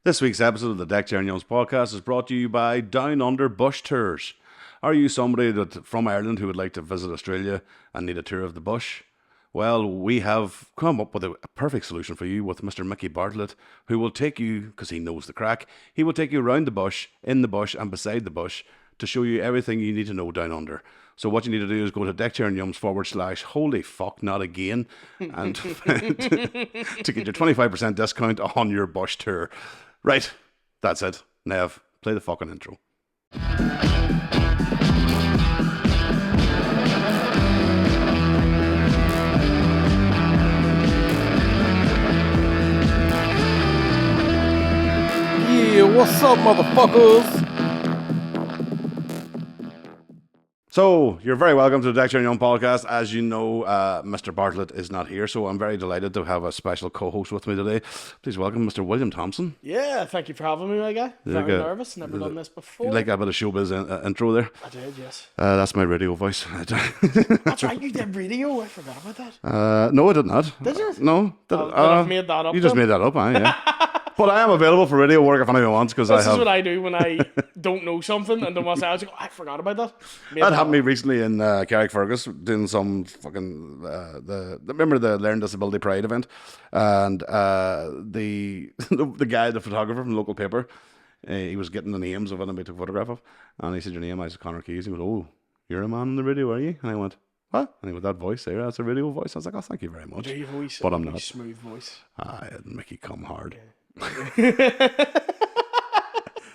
This week's episode of the Deck Chair and Yumz podcast is brought to you by Down Under Bush Tours. Are you somebody from Ireland who would like to visit Australia and need a tour of the bush? Well, we have come up with a perfect solution for you with Mr. Mickey Bartlett, who will take you, because he knows the crack, he will take you around the bush, in the bush and beside the bush to show you everything you need to know down under. So what you need to do is go to deckchairandyums / holy fuck, not again, and to get your 25% discount on your bush tour. Right, that's it. Nev, play the fucking intro. Yeah, what's up, motherfuckers? So, you're very welcome to the Deck Chair and Yumz podcast. As you know, Mr. Bartlett is not here, so I'm very delighted to have a special co-host with me today. Please welcome Mr. William Thompson. Yeah, thank you for having me, my guy. Very nervous, never done this before. You like a bit of showbiz intro there? I did, yes. That's my radio voice. That's right, you did radio. I forgot about that. No, I did not. Did you? No. I've made that up. You just made that up, yeah. But I am available for radio work if anyone wants, because This is what I do when I don't know something and don't want to say, I was like, I forgot about that. That happened to me recently in Carrickfergus, doing some fucking remember the Learn Disability Pride event, and the guy, the photographer from the local paper, he was getting the names of anybody took a photograph of, and he said, your name? I said, Connor Keys. He went, oh, you're a man on the radio, are you? And I went, what? And he went, that voice there, that's a radio voice. I was like, oh, thank you very much. Voice, but I'm not. Smooth voice. Mickey come hard.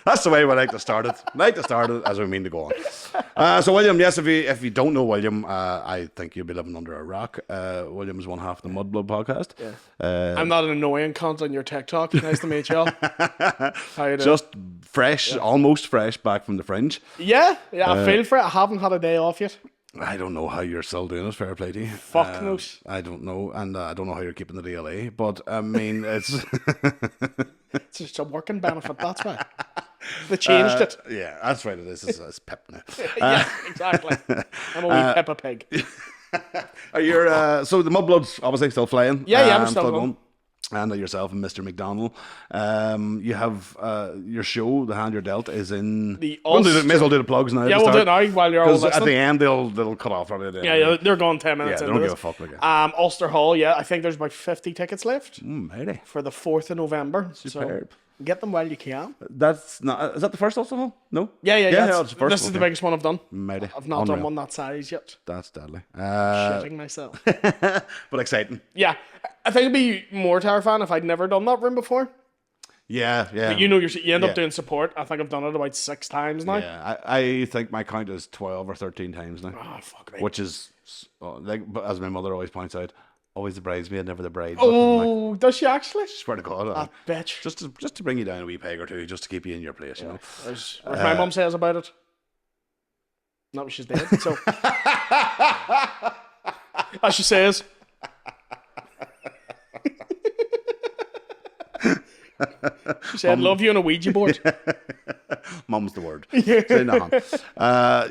That's the way we like to start it. As we mean to go on. So William, yes, if you don't know William, I think you'll be living under a rock. William's one half of the Mudblood podcast. Yeah. I'm not an annoying cunt on your TikTok. Nice to meet y'all. How you doing? Just fresh, almost fresh back from the Fringe. Yeah, I feel for it. I haven't had a day off yet. I don't know how you're still doing it, fair play to you. Fuck knows. I don't know, and I don't know how you're keeping the DLA, but I mean, it's... It's just a working benefit, that's why. They changed it. Yeah, that's right, it is. It's Pip now. Yeah, exactly. I'm a wee Peppa Pig. Are you, so the Mudblood's obviously still flying. Yeah, I'm still going. And yourself and Mr. McDonald. You have your show, The Hand You're Dealt, is in... May as well do the plugs now. Yeah, we'll do it now while you're all listening. At the end, they'll cut off right at the end. Yeah, they're gone 10 minutes into they don't this. give a fuck. Like Ulster Hall, yeah, I think there's about 50 tickets left. Maybe. For the 4th of November. Superb. So get them while you can. That's not... Is that the first Ulster Hall? No? Yeah, it's the first. This is the biggest one I've done. Maybe. I've not done one that size yet. That's deadly. Shitting myself. But exciting. Yeah. I think it'd be more terrifying if I'd never done that room before. Yeah. But you end up doing support. I think I've done it about 6 times now. Yeah, I think my count is 12 or 13 times now. Oh, fuck me. Which is, but as my mother always points out, always the bridesmaid, never the bride. Oh, does she actually? Swear to God. That bitch. Just to bring you down a wee peg or two, just to keep you in your place, you know. What my mum says about it. Not she's dead, so. As she says. She said, love you on a Ouija board. Mum's the word. Say nothing.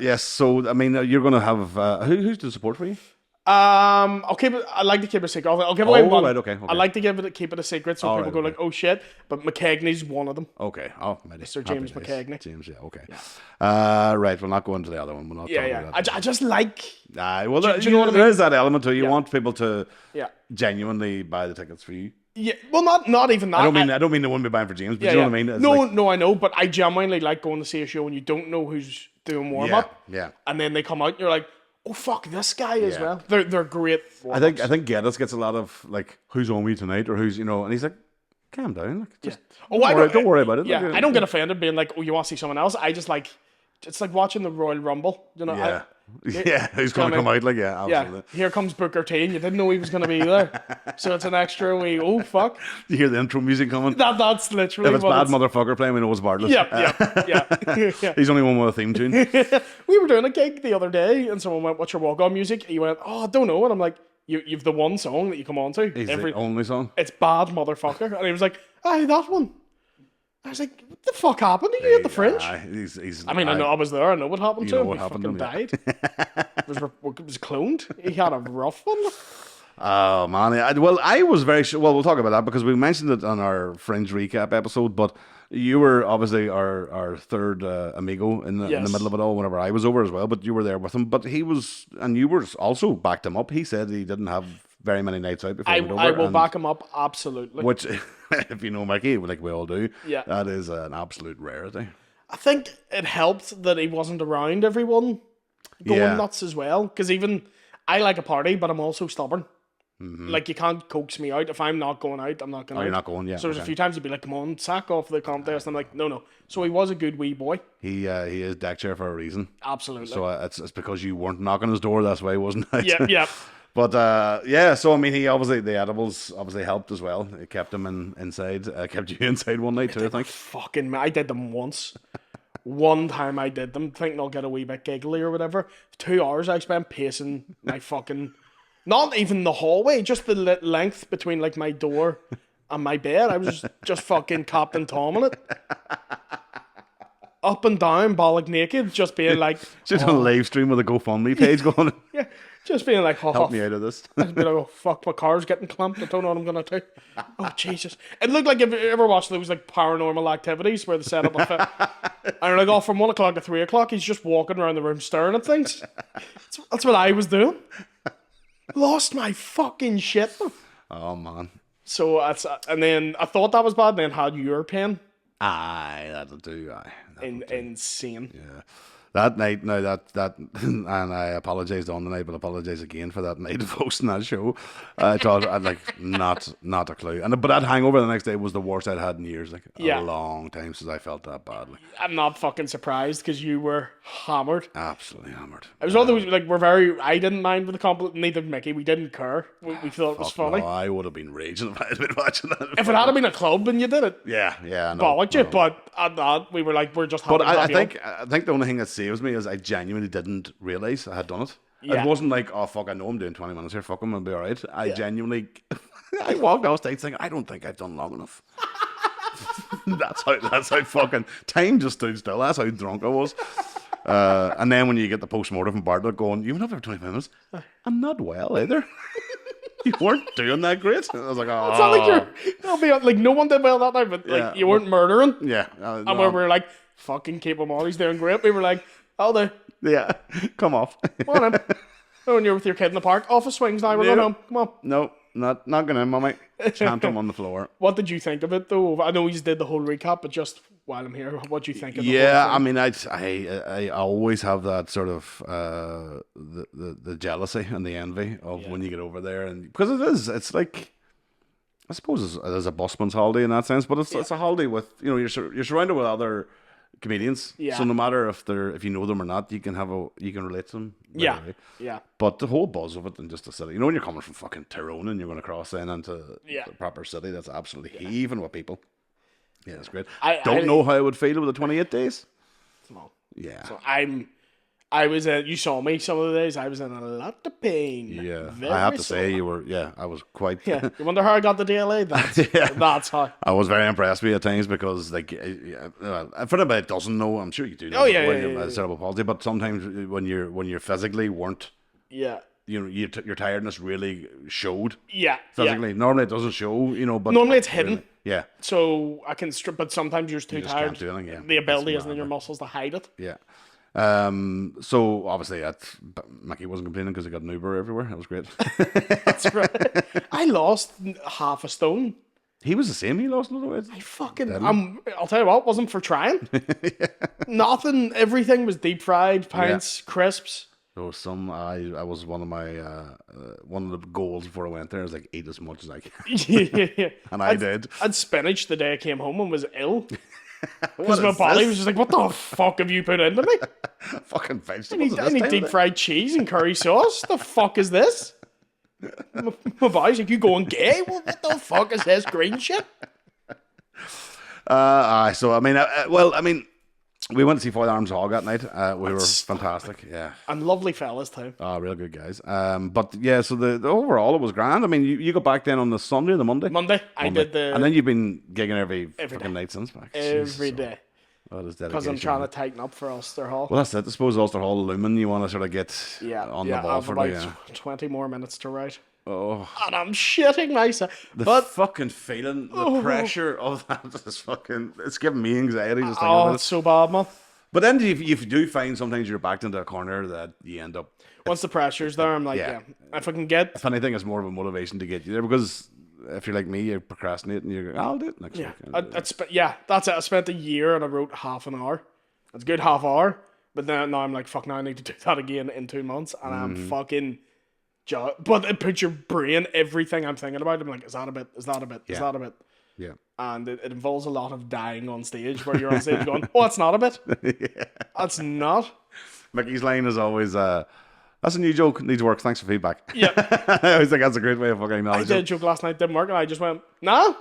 Yes, so, I mean, you're going to have... who's the support for you? I'll keep it. I like to keep it a secret. I'll give away one. Right, okay. I like to keep it a secret, so people go like, "Oh shit!" But McKegney's one of them. Okay. Oh, maybe. Sir James McKegney. James, yeah. Okay. Yeah. Right. We'll not go into the other one. We'll not. Yeah. I just like. Well, do you know what I mean? There is that element too. You want people to genuinely buy the tickets for you. Yeah. Well, not even that. I don't mean they wouldn't be buying for James, but you know what I mean. It's no, I know, but I genuinely like going to see a show when you don't know who's doing warm up. Yeah. And then they come out and you're like, oh fuck, this guy as well. They're great. I think Geddes gets a lot of like, who's on me tonight, or who's, you know, and he's like, calm down, like, just don't worry about it. Yeah, like, I don't get offended being like, oh, you want to see someone else. I just like, it's like watching the Royal Rumble, you know. Who's going to come out? Like, absolutely. Yeah, here comes Booker T, and you didn't know he was going to be there, so it's an extra wee. Oh fuck! You hear the intro music coming? That's literally. If it's bad motherfucker playing, we know it's Bartlett. Yeah. He's only one with a theme tune. We were doing a gig the other day, and someone went, "What's your walk-on music?" He went, "Oh, I don't know," and I'm like, "You've the one song that you come on to. The only song. It's bad motherfucker," and he was like, "Aye, that one." I was like, what the fuck happened to you at the Fringe? I mean, I know I was there. I know what happened to him. He fucking died. It was cloned. He had a rough one. Oh man, I was very sure. Well, we'll talk about that because we mentioned it on our Fringe recap episode. But you were obviously our third amigo in the middle of it all. Whenever I was over as well, but you were there with him. But he was, and you were also backed him up. He said he didn't have very many nights out before he went over. I will back him up absolutely. Which, if you know Mickey, like we all do, yeah, that is an absolute rarity. I think it helped that he wasn't around everyone going nuts as well. Because even I like a party, but I'm also stubborn. Mm-hmm. Like, you can't coax me out. If I'm not going out, I'm not going out. You're not going, yeah. So there's a few times he'd be like, come on, sack off the contest. I'm like, no. So he was a good wee boy. He is deck chair for a reason. Absolutely. So it's because you weren't knocking his door, that's why, wasn't it? Yeah. But so I mean, the edibles obviously helped as well. It kept him inside. Kept you inside one night too, I think. I did them once. One time I did them, thinking I'll get a wee bit giggly or whatever. 2 hours I spent pacing my fucking... Not even the hallway, just the length between like my door and my bed. I was just fucking Captain Tom in it. Up and down, bollock naked, just being like... Just on a live stream with a GoFundMe page going. Yeah, just being like... Help me out of this. I'd be like, oh fuck, my car's getting clamped. I don't know what I'm going to do. Oh, Jesus. It looked like, if you ever watched those like paranormal activities where they set up a fit. And like, from 1 o'clock to 3 o'clock, he's just walking around the room staring at things. That's what I was doing. Lost my fucking shit. Oh man. So and then I thought that was bad, and then had your pen. Aye, that'll do. Insane. Yeah. That night, now that, and I apologise on the night, but apologise again for that night of hosting that show. I thought I'd like not a clue, but that hangover the next day was the worst I'd had in years. Like a long time since I felt that badly. I'm not fucking surprised because you were hammered. Absolutely hammered. It was all those like I didn't mind with the compliment. Neither did Mickey. We didn't care. We thought it was funny. No, I would have been raging if I had been watching that. If it had been a club and you did it, yeah, bollocked you. But at that, we were like, we're just. But I think the only thing that saves me is I genuinely didn't realise I had done it. Yeah. It wasn't like, oh fuck, I know I'm doing 20 minutes here, fuck 'em, I'll be alright. I genuinely, I walked off stage thinking, I don't think I've done long enough. That's how fucking, time just stood still, that's how drunk I was. And then when you get the post-mortem from Bartlett going, you've been up there 25 minutes, I'm not well either. You weren't doing that great. I was like, oh. It's not like like no one did well that night, but like you weren't murdering. Yeah. And we were like, fucking keep him on, he's doing great. We were like, I'll do. Yeah, come off. Come on in. When you're with your kid in the park, off the swings now, we're going home. Come on. No, not going in, mummy. Champed him on the floor. What did you think of it though? I know you did the whole recap, but just while I'm here, what do you think of the whole thing? I mean, I always have that sort of the jealousy and the envy of when you get over there, and because it's like, I suppose it is a busman's holiday in that sense, but it's a holiday with, you're surrounded with other comedians, so no matter if you know them or not, you can relate to them. Yeah. But the whole buzz of it and just the city, when you're coming from fucking Tyrone and you're going to cross in into the proper city, that's absolutely heaving with people. Yeah, it's great. I don't know how I would feel with the 28 days. No. Yeah. So I was you saw me some of the days. I was in a lot of pain. Yeah, I have to say you were. Yeah, I was quite. Yeah, you wonder how I got the DLA? That's how. I was very impressed with you at times because, like, for anybody that doesn't know, I'm sure you do know. Cerebral palsy, but sometimes when you're physically weren't. Yeah. Your tiredness really showed. Yeah. Physically, normally it doesn't show. But normally it's hidden. Really, yeah. So I can strip, but sometimes you're too tired. Can't do anything, the ability isn't in your muscles to hide it. Yeah. So obviously Mickey wasn't complaining because he got an Uber everywhere. That was great. That's right. I lost half a stone. He was the same. He lost another weight. I'll tell you what, wasn't for trying. Nothing. Everything was deep fried, pints, crisps. There was I was one of the goals before I went there. I was like, eat as much as I can. Yeah. And I did. I'd spinach the day I came home and was ill. Because my body was just like, what the fuck have you put into me? Fucking vegetables. I need deep fried cheese and curry sauce. The fuck is this? My body's like, you going gay? What the fuck is this green shit? So I mean, we went to see Foil Arms Hog that night. We were fantastic, yeah. And lovely fellas too. Real good guys. But yeah, so the overall it was grand. I mean, you got back then on the Sunday or the Monday? Monday. I did the... And then you've been gigging every fucking night since back. Every day. That is dedication. Because I'm trying to tighten up for Ulster Hall. Well, that's it. I suppose Ulster Hall looming, you want to sort of get on the ball for about 20 more minutes to write. Oh, and I'm shitting myself. the But fucking feeling, the pressure of that is fucking. It's giving me anxiety just thinking oh, about it's it. so bad, man. But then if you do find sometimes you're backed into a corner that you end up. Once the pressure's there, I'm like, yeah. yeah, if I can get, If anything, it's more of a motivation to get you there because if you're like me, you procrastinate and you go, I'll do it next yeah, week. yeah, that's it. I spent a year and I wrote half an hour. It's a good half hour, but then now I'm like, fuck, now I need to do that again in 2 months, and I'm fucking. But it puts your brain, everything I'm thinking about, I'm like, is that a bit? Is that a bit? Is that a bit? Yeah. And it involves a lot of dying on stage where you're on stage going, oh, it's not a bit. Yeah. That's not. Mickey's line is always, that's a new joke, needs work, thanks for feedback. Yeah. I always think that's a great way of fucking I acknowledging did a it. joke last night, didn't work, and I just went, nah.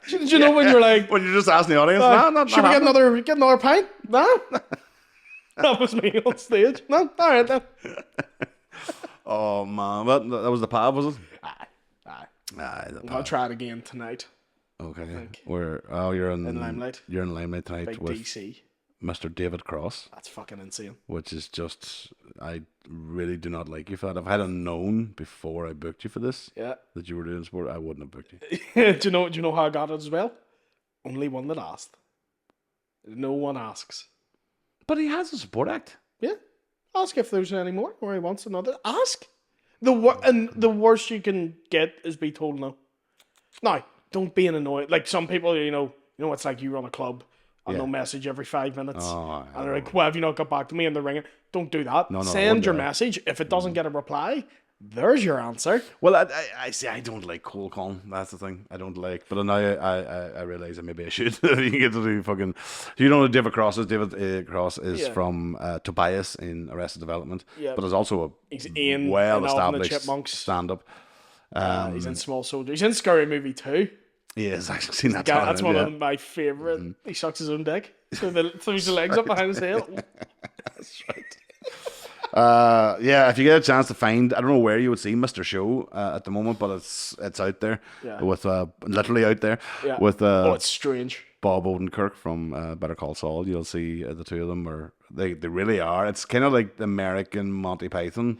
Do you know when you're like, When you're just asking the audience, no, not should we happening. get another pint? Nah. That was me on stage. No, all right then. Oh, man. What, that was the pub, was it? Aye. Aye, the I'll pub. try it again tonight. Okay. You're in Limelight. You're in Limelight tonight Big with DC. Mr. David Cross, That's fucking insane. which is just, I really do not like you for that. If I had known before I booked you for this Yeah. that you were doing sport, I wouldn't have booked you. Do you know how I got it as well? Only one that asked. No one asks. But he has a support act. Yeah. Ask if there's any more or he wants another. Ask. And the worst you can get is be told no. Now, don't be an annoyed. Like some people, you know, it's like you run a club and they'll message every 5 minutes. Oh, and they're like, well, have you not got back to me? And they're ringing. Don't do that. No, I Send wouldn't your do that. message. If it doesn't get a reply, there's your answer. Well, I see. I don't like cold calling. That's the thing. I don't like. But now I realize that maybe I should. You get to do fucking. You know who David Cross is? David Cross is from Tobias in Arrested Development. Yeah. But is also He's a in well-established Chipmunks. stand-up. He's in Small Soldiers. He's in Scary Movie 2. Yeah, I've actually seen that. That's one of my favourite. He sucks his own dick. So throws the legs up behind his head. That's right. Yeah, if you get a chance to find, I don't know where you would see Mr. Show at the moment, but it's out there. Yeah. With literally out there. Yeah. With Oh, it's strange. Bob Odenkirk from Better Call Saul. You'll see the two of them are they really are. It's kind of like the American Monty Python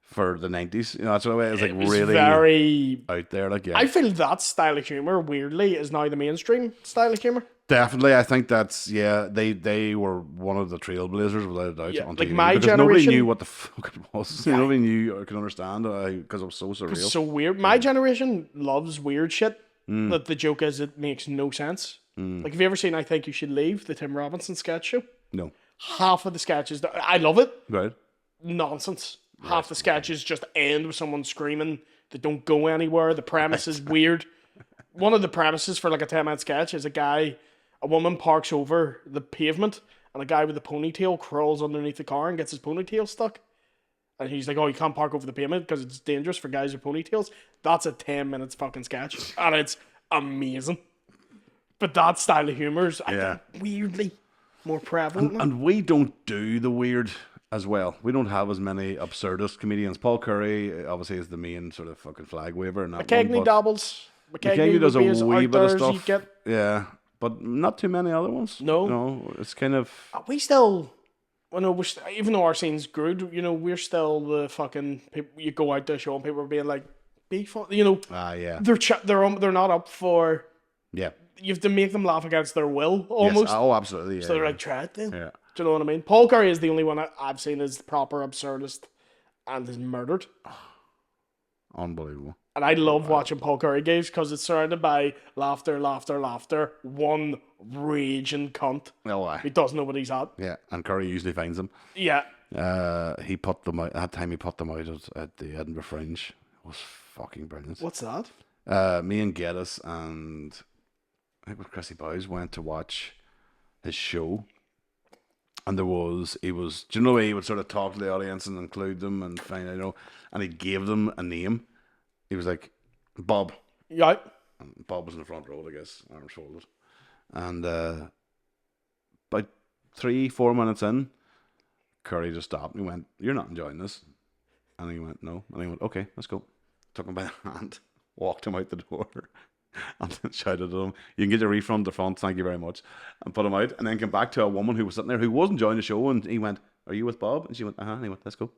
for the 90s. You know, that's what it was like. It was really very. out there. Like, yeah, I feel that style of humor weirdly is now the mainstream style of humor. definitely. I think that's They were one of the trailblazers without a doubt. Yeah, on like TV, my because nobody generation- knew what the fuck it was. Nobody knew or could understand because it was so surreal. It's so weird. My generation loves weird shit. That the joke is it makes no sense. Like, have you ever seen I Think You Should Leave, the Tim Robinson sketch show? No, Half of the sketches, I love it. right? Nonsense. Half the sketches just end with someone screaming. They don't go anywhere. The premise is weird. One of the premises for like a 10-minute sketch is a woman parks over the pavement and a guy with a ponytail crawls underneath the car and gets his ponytail stuck. And he's like, oh, you can't park over the pavement because it's dangerous for guys with ponytails. That's a 10 minutes fucking sketch. And it's amazing. But that style of humor is, I think, weirdly more prevalent. And we don't do the weird as well. We don't have as many absurdist comedians. Paul Curry obviously is the main sort of fucking flag waver. And McKegney dabbles. McKegney does a would be his wee bit of out there, stuff. you get. Yeah, but not too many other ones. No. It's kind of We still, even though our scene's good, we're still the fucking people. You go out there show and people are being like, "Be fun," yeah, They're not up for. yeah. You have to make them laugh against their will almost. Yes. Oh, absolutely. Yeah, So they're yeah. like, try it then. Yeah. Do you know what I mean? Paul Curry is the only one I've seen as proper absurdist and is murdered. Unbelievable. And I love watching Paul Curry gigs because it's surrounded by laughter, laughter, laughter. One raging cunt. Oh, He doesn't know what he's at. yeah. And Curry usually finds them. Yeah. He put them out. That time he put them out at the Edinburgh Fringe. It was fucking brilliant. What's that? Me and Geddes and I think it was Chrissy Bowes went to watch his show. And he was, do you know, he would sort of talk to the audience and include them and find, and he gave them a name. He was like, Bob. Yeah. And Bob was in the front row, I guess, arms folded. And about 3-4 minutes in, Curry just stopped and he went, "You're not enjoying this." And he went, "No." And he went, "Okay, let's go." Took him by the hand, walked him out the door, and then shouted at him, "You can get your refund at the front, thank you very much," and put him out. And then came back to a woman who was sitting there who was enjoying the show, and he went, "Are you with Bob?" And she went, "Uh-huh." And he went, "Let's go."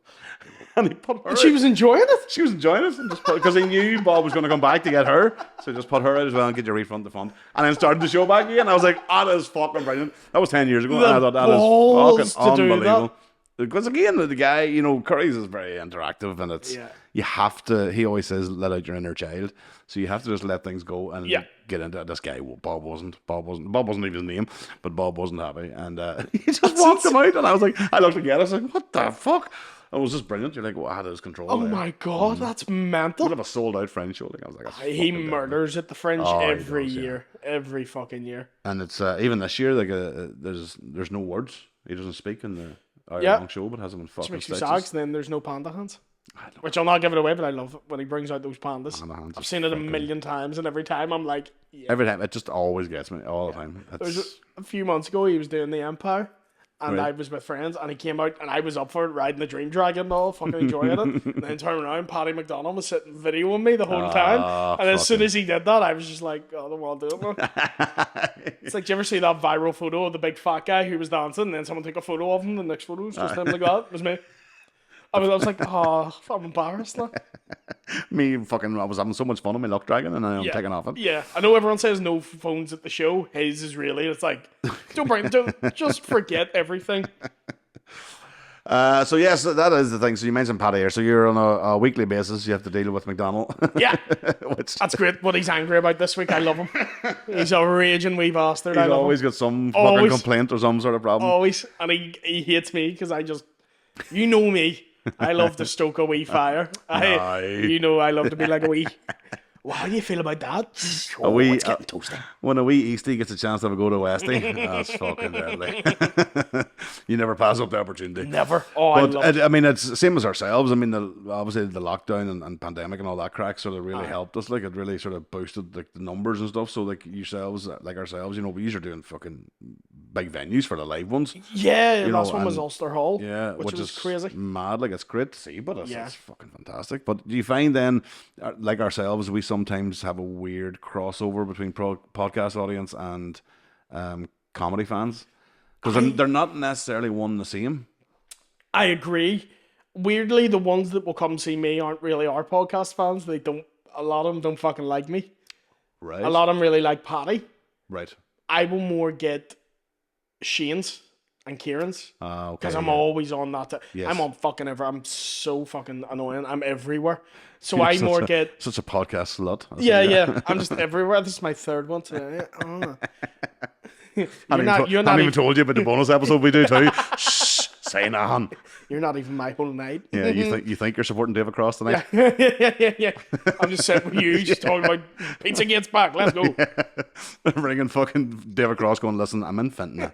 And he put her. And she was enjoying it. She was enjoying it, and just because he knew Bob was going to come back to get her, so he just put her out as well and get your refund the fund, and then started the show back again. I was like, "That is fucking brilliant." That was 10 years ago, and I thought that is fucking unbelievable. Because again, the guy, Curry's is very interactive, and it's you have to. He always says, "Let out your inner child," so you have to just let things go and get into it. This guy, Bob wasn't even his name, but Bob wasn't happy, and he just walked him out, and I was like, I looked again, I was like, "What the fuck?" It was just brilliant. You're like, "Well, I had his control." Oh my god, that's mental. Would have a sold out Fringe show. I was like, he murders at the Fringe every year, every fucking year. And it's even this year, like there's no words. He doesn't speak in the hour-long show, but has them in fucking makes me stitches. sad, then there's no panda hands. Which I'll not give it away, but I love it when he brings out those pandas. I've seen it a million times, and every time I'm like, every time it just always gets me all the time. There was a few months ago he was doing the Empire, and I was with friends, and he came out, and I was up for it, riding the Dream Dragon and all, fucking enjoying it. And then turned around, Paddy McDonald was sitting videoing me the whole time, and as soon as he did that, I was just like, "Oh, I don't want to do it, man." It's like, do you ever see that viral photo of the big fat guy who was dancing, and then someone took a photo of him, the next photo was just him like that? It was me. I was like, "Oh, I'm embarrassed now." I was having so much fun on my luck dragon, and I'm taking off it. Yeah, I know everyone says no phones at the show. His is really, it's like, don't just forget everything. So yes, that is the thing. So you mentioned Paddy here. So you're on a weekly basis. You have to deal with McDonald. Yeah, that's great. What he's angry about this week, I love him. He's a raging wee bastard. He's always got some fucking complaint or some sort of problem. Always, and he hates me because I just, me. I love to stoke a wee fire. I love to be like a wee. Well, how do you feel about that? It's getting toasty. When a wee Eastie gets a chance to have a go to Westie, that's fucking deadly. You never pass up the opportunity. Never. I mean, it's the same as ourselves. I mean, obviously the lockdown and pandemic and all that crack sort of really helped us. Like, it really sort of boosted the numbers and stuff. So, like, ourselves, we usually doing fucking big venues for the live ones. Yeah, last one was Ulster Hall. Yeah, which was crazy. Mad. Like, it's great to see, but it's fucking fantastic. But do you find then, like ourselves, we sometimes have a weird crossover between podcast audience and comedy fans? Because they're not necessarily one and the same. I agree. Weirdly, the ones that will come see me aren't really our podcast fans. A lot of them don't fucking like me. Right. A lot of them really like Paddy. Right. I will more get Shane's and Kieran's. Because I'm always on that. Yes. I'm on fucking I'm so fucking annoying. I'm everywhere. So I more get... Such a podcast slut. Yeah. I'm just everywhere. This is my third one today. I haven't even told you about the bonus episode we do too. Shh, say nothing. You're not even my whole night. Yeah, you think you're supporting David Cross tonight? Yeah. I'm just sitting with you, just talking about Pizza Gate's back. Let's go. Ringing fucking David Cross, going, "Listen, I'm in Fenton."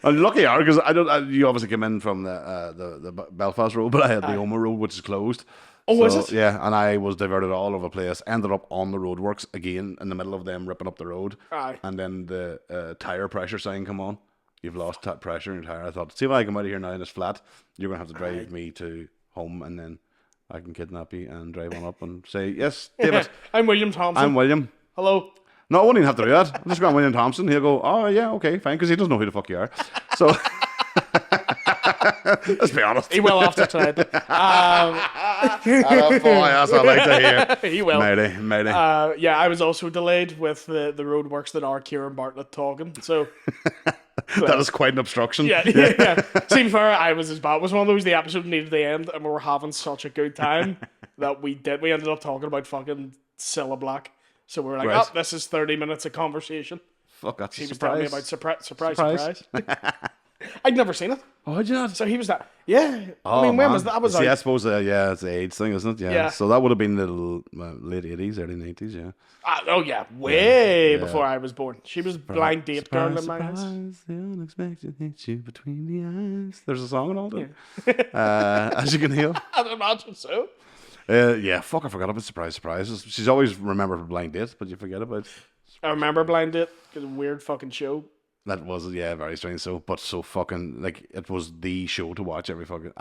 Lucky you are, because you obviously came in from the Belfast road, but I had the Oma road, which is closed. Oh, was it? Yeah, and I was diverted all over the place. Ended up on the roadworks again in the middle of them ripping up the road. Aye. And then the tire pressure sign come on. You've lost pressure in your tire. I thought, see if I come out of here now and it's flat. You're going to have to drive me to home, and then I can kidnap you and drive on up and say, "Yes, David." I'm William Thompson. I'm William. Hello. No, I wouldn't even have to do that. I'm just going William Thompson. He'll go, "Oh, yeah, okay, fine," because he doesn't know who the fuck you are. So... Let's be honest. He will after tonight. Boy, that's what I like to hear. He will. Maybe. Yeah, I was also delayed with the roadworks that are Kieran Bartlett talking. So that is quite an obstruction. Yeah. To be fair, I was as bad. It was one of those, the episode needed the end, and we were having such a good time that we ended up talking about fucking Cilla Black. So we were like, this is 30 minutes of conversation. Fuck, that's He was telling me about surprise. I'd never seen it. Oh, did you not? So he was that. Yeah. Oh, I mean, when was that? Was I suppose, it's the age thing, isn't it? Yeah. So that would have been the late 80s, early 90s, yeah. Way before I was born. She was blind date girl in my eyes. The unexpected hits you between the eyes. There's a song and all that. As you can hear. I'd imagine so. Fuck, I forgot about surprises. She's always remembered for Blind Date, but you forget about... I remember Blind Date. It was a weird fucking show. That was, very strange. So fucking, like, it was the show to watch every fucking...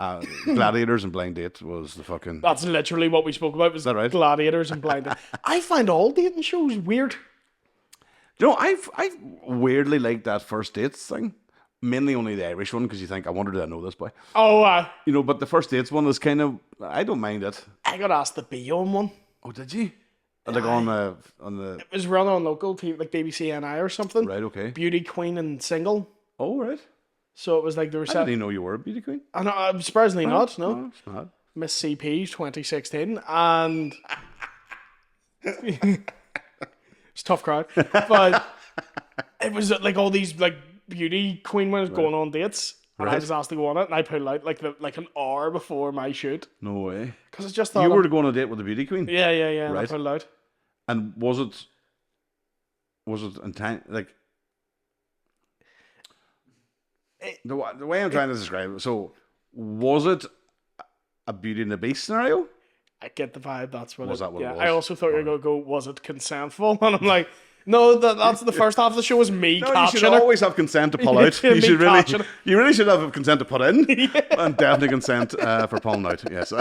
Gladiators and Blind Date was the fucking... That's literally what we spoke about, was that right? Gladiators and Blind Date. I find all dating shows weird. You know, I weirdly like that First Dates thing. mainly only the Irish one because you think, I wonder did I know this boy? Oh, You know, but the first dates one is kind of, I don't mind it. I got asked to be on one. Oh, did you? Like on the It was run on local TV, like BBC NI or something. right, okay. Beauty Queen and Single. Oh, right. So it was like the I reception. didn't know you were a beauty queen. I know, I'm surprisingly not. No, Oh, it's mad. Miss CP 2016, and it's a tough crowd, but it was like all these like beauty queen winners going on dates, and I Right. was asked to go on it, and I pulled out like an hour before my shoot No way. because I just thought You were to go on a date with the beauty queen? yeah, and I Right. pulled out. And was it intent, like, the way I'm trying to describe it, so was it a Beauty and the Beast scenario? I get the vibe. That's what. Was that what it was? I also thought you were going to go. Was it consentful? And I'm like, no. That's the first half of the show was me No, you catching should her. always have consent to pull out. Me You catching her. really should have consent to put in, and definitely consent for pulling out. Yes.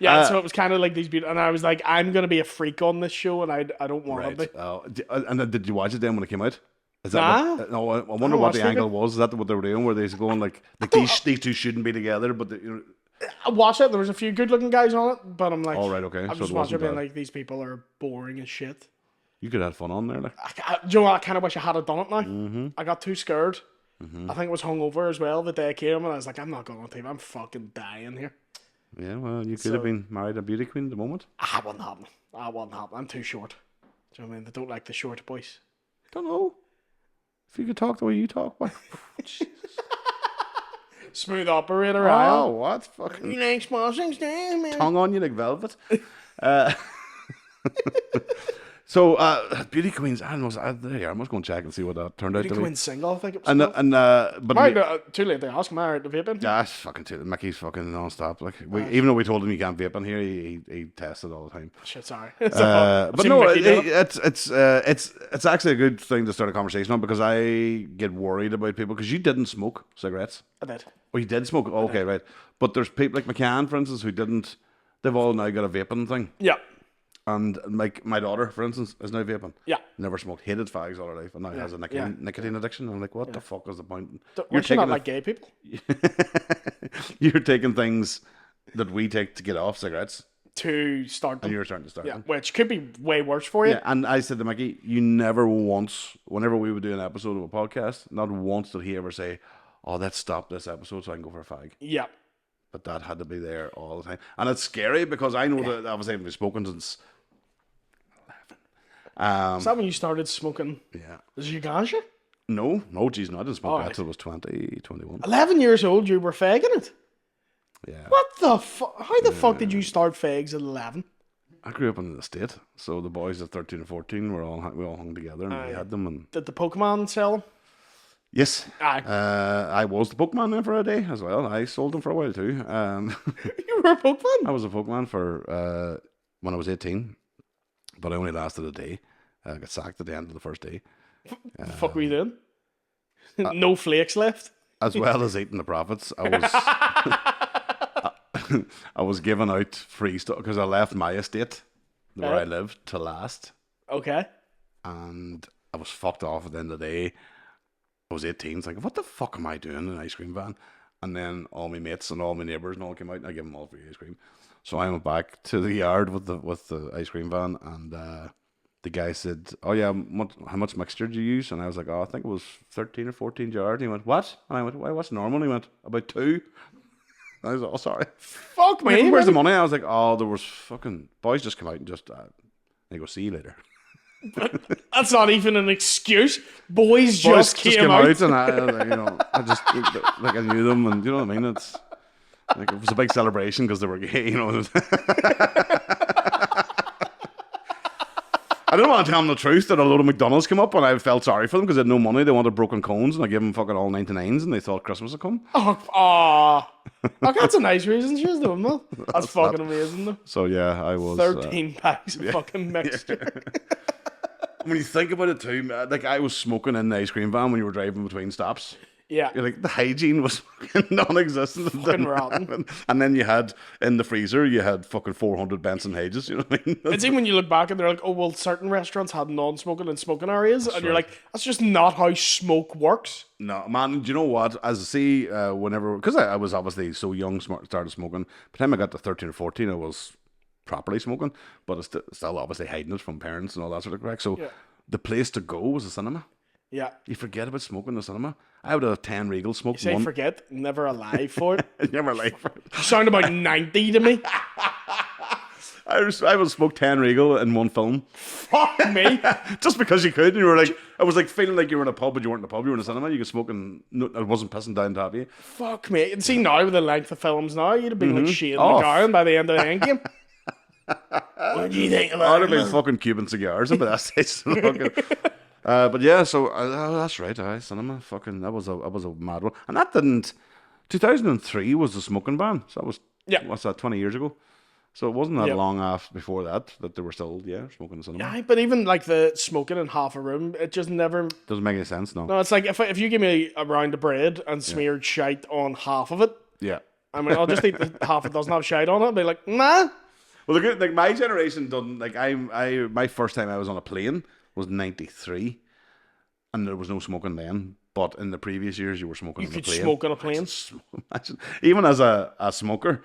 Yeah, so it was kind of like these beauty, and I was like, I'm gonna be a freak on this show, and I don't want to Right. be. And did you watch it then when it came out? Is that Nah. no, I wonder I what the watched it. angle was. Is that what they were doing? Where they was going like these two shouldn't be together, but I watched it. There was a few good-looking guys on it, but I'm like, all right, okay. I'm So just it watching wasn't it being bad. like, these people are boring as shit. You could have had fun on there. Like. Do you know what? I kind of wish I had done it now. Mm-hmm. I got too scared. Mm-hmm. I think I was hungover as well the day I came, and I was like, I'm not going on TV. I'm fucking dying here. Yeah, well, you could have been married a beauty queen at the moment. That wouldn't happen. I'm too short. Do you know what I mean? They don't like the short boys. Don't know. If you could talk the way you talk, why? Smooth operator, Oh, Ryan. what fucking You like small things, damn, man. tongue on you like velvet. So, beauty queens. I must go and check and see what that turned out Beauty to be. Queen single, I think it was. And called. but Married, too late to ask. Married to vaping. yeah, it's fucking too. Mickey's fucking non-stop. Like, even though we told him you can't vape in here, he tested all the time. Shit, sorry. But no, it's actually a good thing to start a conversation on because I get worried about people because you didn't smoke cigarettes. I did. Oh, you did smoke. Oh, okay, right. But there's people like McCann, for instance, who didn't. They've all now got a vaping thing. Yeah. And my daughter, for instance, is now vaping. Yeah. Never smoked, hated fags all her life, and now has a nicotine addiction. I'm like, what the fuck is the point? You're not like gay people. You're taking things that we take to get off cigarettes, To start them. and you're starting to start Yeah, them. which could be way worse for you. Yeah, and I said to Mickey, you never once, whenever we would do an episode of a podcast, not once did he ever say, oh, let's stop this episode so I can go for a fag. Yeah. But that had to be there all the time. And it's scary because I know that obviously I've been spoken since 11. Is that when you started smoking? Yeah. Is it ganja? No, geez, no, I didn't smoke that Alright. till I was 20, 21. 11 years old, you were fagging it. Yeah. What the fuck? How the fuck did you start fags at 11? I grew up in the state, so the boys at 13 and 14 we all hung together and we had them. And Did the Pokemon sell them? yes, Aye. I was the Pokemon then for a day as well. I sold them for a while too. You were a Pokemon? I was a Pokemon for when I was 18, but I only lasted a day. I got sacked at the end of the first day, The fuck were you doing? No flakes left? as well as eating the profits. I was I was giving out free stuff because I left my estate where I lived to last, Okay. and I was fucked off at the end of the day. I was 18, it's like, what the fuck am I doing in an ice cream van? And then all my mates and all my neighbours and all came out, and I gave them all free ice cream. So I went back to the yard with the ice cream van, and the guy said, oh yeah, how much mixture do you use? And I was like, oh, I think it was 13 or 14 jars. And he went, what? And I went, why, what's normal? And he went, about 2. And I was like, oh, sorry. Fuck me. Where's the money? I was like, oh, there was fucking boys just come out and just they go, see you later. That's not even an excuse. Boys just came out. and I just like I knew them, and you know what I mean. It's like it was a big celebration because they were gay, I didn't want to tell them the truth that a load of McDonald's came up, and I felt sorry for them because they had no money. They wanted broken cones, and I gave them fucking all 99s, and they thought Christmas had come. Oh, that's a nice reason. She's doing well. That's fucking amazing, though. So yeah, I was 13 packs of fucking mixture. When you think about it too, like I was smoking in the ice cream van when you were driving between stops. Yeah. You're like, the hygiene was fucking non-existent. Fucking rotten. And then you had, in the freezer, you had fucking 400 Benson Hedges, you know what I mean? It's even when you look back and they're like, oh, well, certain restaurants had non-smoking and smoking areas. And you're like, that's just not how smoke works. No, man, do you know what? As I see, whenever, because I was obviously so young, started smoking. By the time I got to 13 or 14, I was properly smoking, but I still obviously hiding it from parents and all that sort of crap. So the place to go was the cinema. Yeah. You forget about smoking in the cinema. I would have 10 Regals smoked. You say forget, never alive for it. Never alive for it. You sound about 90 to me. I would smoke 10 Regal in one film. Fuck me. Just because you could. And you were like, I was like feeling like you were in a pub, but you weren't in a pub. You were in a cinema. You could smoke and it wasn't pissing down top of you. Fuck me. And see now with the length of films now, you'd have been like Shane McGowan by the end of the end game. What do you think about it? I'd have been fucking Cuban cigars at that stage. But yeah, so that's right. Cinema, fucking that was a mad one, and that didn't. 2003 was the smoking ban, so that was what's that? 20 years ago. So it wasn't that long after before that they were still smoking in cinema. Yeah, but even like the smoking in half a room, it just never doesn't make any sense. No, it's like if you give me a round of bread and smeared shite on half of it, I mean I'll just eat the half that doesn't have shite on it and be like, nah. Well, like my generation done like my first time I was on a plane was 93, and there was no smoking then. But in the previous years, you were smoking on a plane. You could smoke on a plane. Imagine, even as a smoker,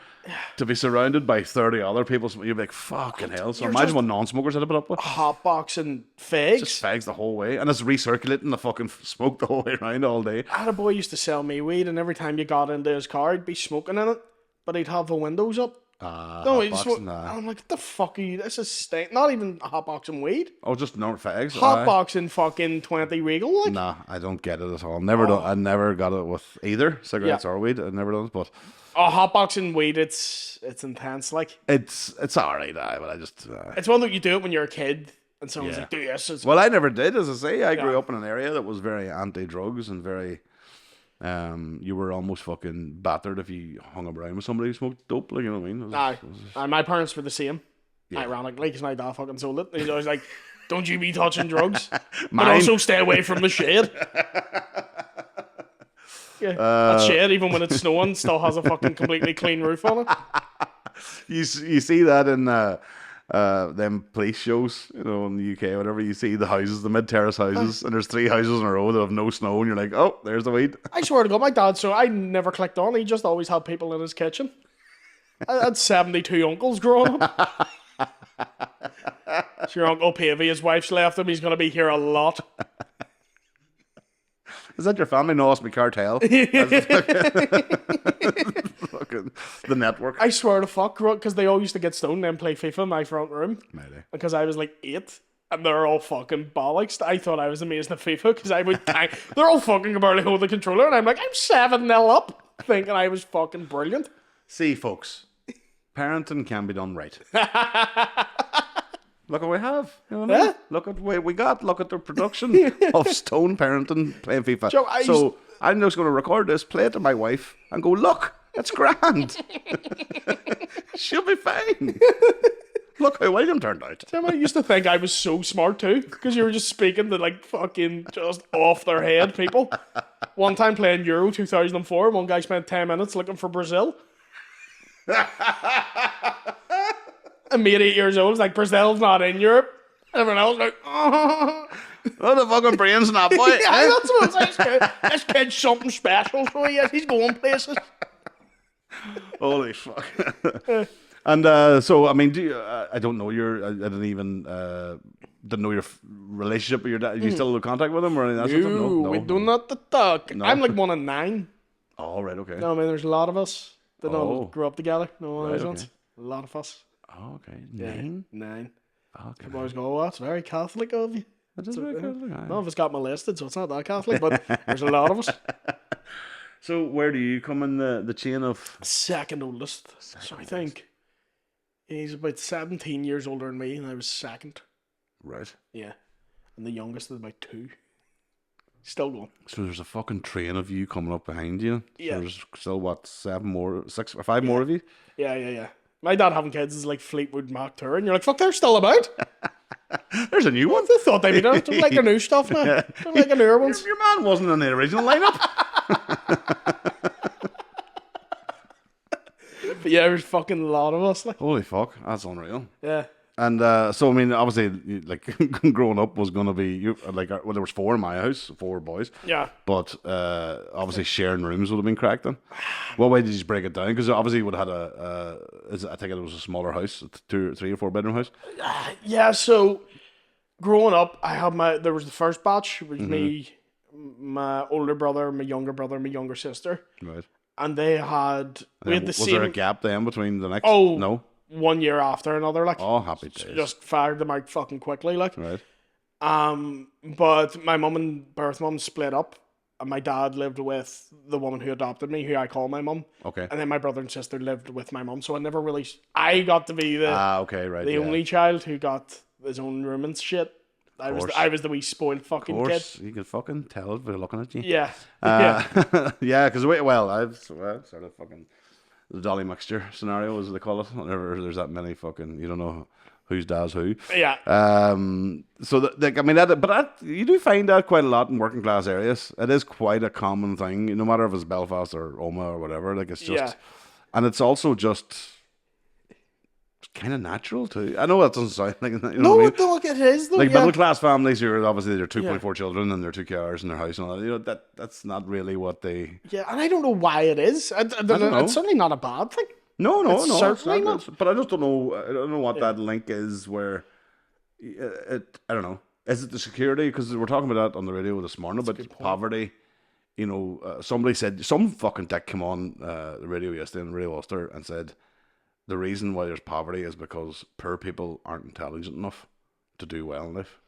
to be surrounded by 30 other people, you'd be like, fucking hell. So imagine what non-smokers had to put up with. Hotboxing fags. Just fags the whole way. And it's recirculating the fucking smoke the whole way around all day. I had a boy used to sell me weed, and every time you got into his car, he'd be smoking in it, but he'd have the windows up. I'm like, what the fuck are you? This is not even hotboxing weed. Oh, just no fags. Hotboxing fucking 20 Regal. Like. Nah, I don't get it at all. I never got it with either cigarettes or weed. I never done it, but hotboxing weed, it's intense. Like it's alright, but I just it's one that you do it when you're a kid, and someone's like, do this. Well, I never did. As I say, I grew up in an area that was very anti-drugs and very. You were almost fucking battered if you hung around with somebody who smoked dope, like, you know what I mean? My parents were the same, ironically, because my dad fucking sold it. He's always like, don't you be touching drugs, but also stay away from the shade. That shade, even when it's snowing, still has a fucking completely clean roof on it. You see that in them police shows, you know, in the UK, whatever. You see the houses, the mid-terrace houses, and there's 3 houses in a row that have no snow, and you're like, oh, there's the weed. I swear to God, my dad, so I never clicked on. He just always had people in his kitchen. I had 72 uncles growing up. So your Uncle Pavey, his wife's left him. He's going to be here a lot. Is that your family? No, it's my cartel. Fucking the network. I swear to fuck, because they all used to get stoned and then play FIFA in my front room. Maybe. Because I was like 8, and they're all fucking bollocks. I thought I was amazing at FIFA, because I would tank. They're all fucking barely hold the controller, and I'm like, I'm 7-0 up, thinking I was fucking brilliant. See, folks, parenting can be done right. Look what we have. You know what I mean? Look at what we got. Look at the production of stone parenting playing FIFA. Joe, I'm just going to record this, play it to my wife, and go, look, it's grand. She'll be fine. Look how William turned out. I used to think I was so smart too, because you were just speaking to like fucking just off their head people. One time playing Euro 2004, one guy spent 10 minutes looking for Brazil. And me at 8 years old was like, Brazil's not in Europe. Everyone else was like, oh. What the fucking brains in that boy? Yeah, that's what I'm saying. This kid's something special, so yes, he's going places. Holy fuck. And so, I mean, I don't know I didn't know your relationship with your dad. Do you still have contact with him or anything? No, we do not talk. No. I'm like 1 in 9. Oh, right, okay. No, I mean, there's a lot of us that all grew up together. No, right, okay. A lot of us. Oh, okay. 9? 9. Okay. People always go, oh, that's very Catholic of you. That is very Catholic. None of us got molested, so it's not that Catholic, but there's a lot of us. So where do you come in the chain of? Second oldest. So I think he's about 17 years older than me, and I was second. Right. Yeah. And the youngest is about 2. Still going. So there's a fucking train of you coming up behind you. Yeah. So there's still, what, 5 more of you? Yeah. My dad having kids is like Fleetwood Mac Tour, and you're like, fuck, they're still about. There's a new one. They thought they'd be done. Don't like the new stuff now. Don't like the newer ones. Your man wasn't in the original lineup. But yeah, there's fucking a lot of us. Like, Holy fuck, that's unreal. yeah. And so I mean, obviously, like growing up was gonna be like well, there was 4 in my house, 4 boys. Yeah. But obviously, sharing rooms would have been cracked then. What way did you break it down? Because obviously, you would have had I think it was a smaller house, 2, 3, or 4 bedroom house. Yeah, so growing up, there was the first batch, which was me, my older brother, my younger sister. Right. And we had the was same. there a gap then between the next? Oh, no. 1 year after another, like. Oh, happy days. Just fired them out fucking quickly, like. Right. But my mum and birth mum split up, and my dad lived with the woman who adopted me, who I call my mum. Okay. And then my brother and sister lived with my mum, so I got to be the only child who got his own room and shit. I was the wee spoiled fucking kid. You can fucking tell it by looking at you. Yeah. Yeah, because I've sort of fucking the Dolly mixture scenario, as they call it. Whenever there's that many fucking, you don't know whose dad's who. Yeah. So I mean you do find that quite a lot in working class areas. It is quite a common thing, no matter if it's Belfast or Oma or whatever. Like it's just, and it's also just kind of natural too. I know that doesn't sound like, you know No, what I mean? look, it is though. Like yeah. middle class families, you're obviously they're 2.4 children and they're 2 cars in their house and all that. You know that's not really what they. Yeah, and I don't know why it is. I don't know. It's certainly not a bad thing. No, certainly it's not. But I just don't know. I don't know what that link is. Where I don't know. Is it the security? Because we're talking about that on the radio this morning about poverty. You know, somebody said some fucking dick came on the radio yesterday in Radio Ulster and said the reason why there's poverty is because poor people aren't intelligent enough to do well in life.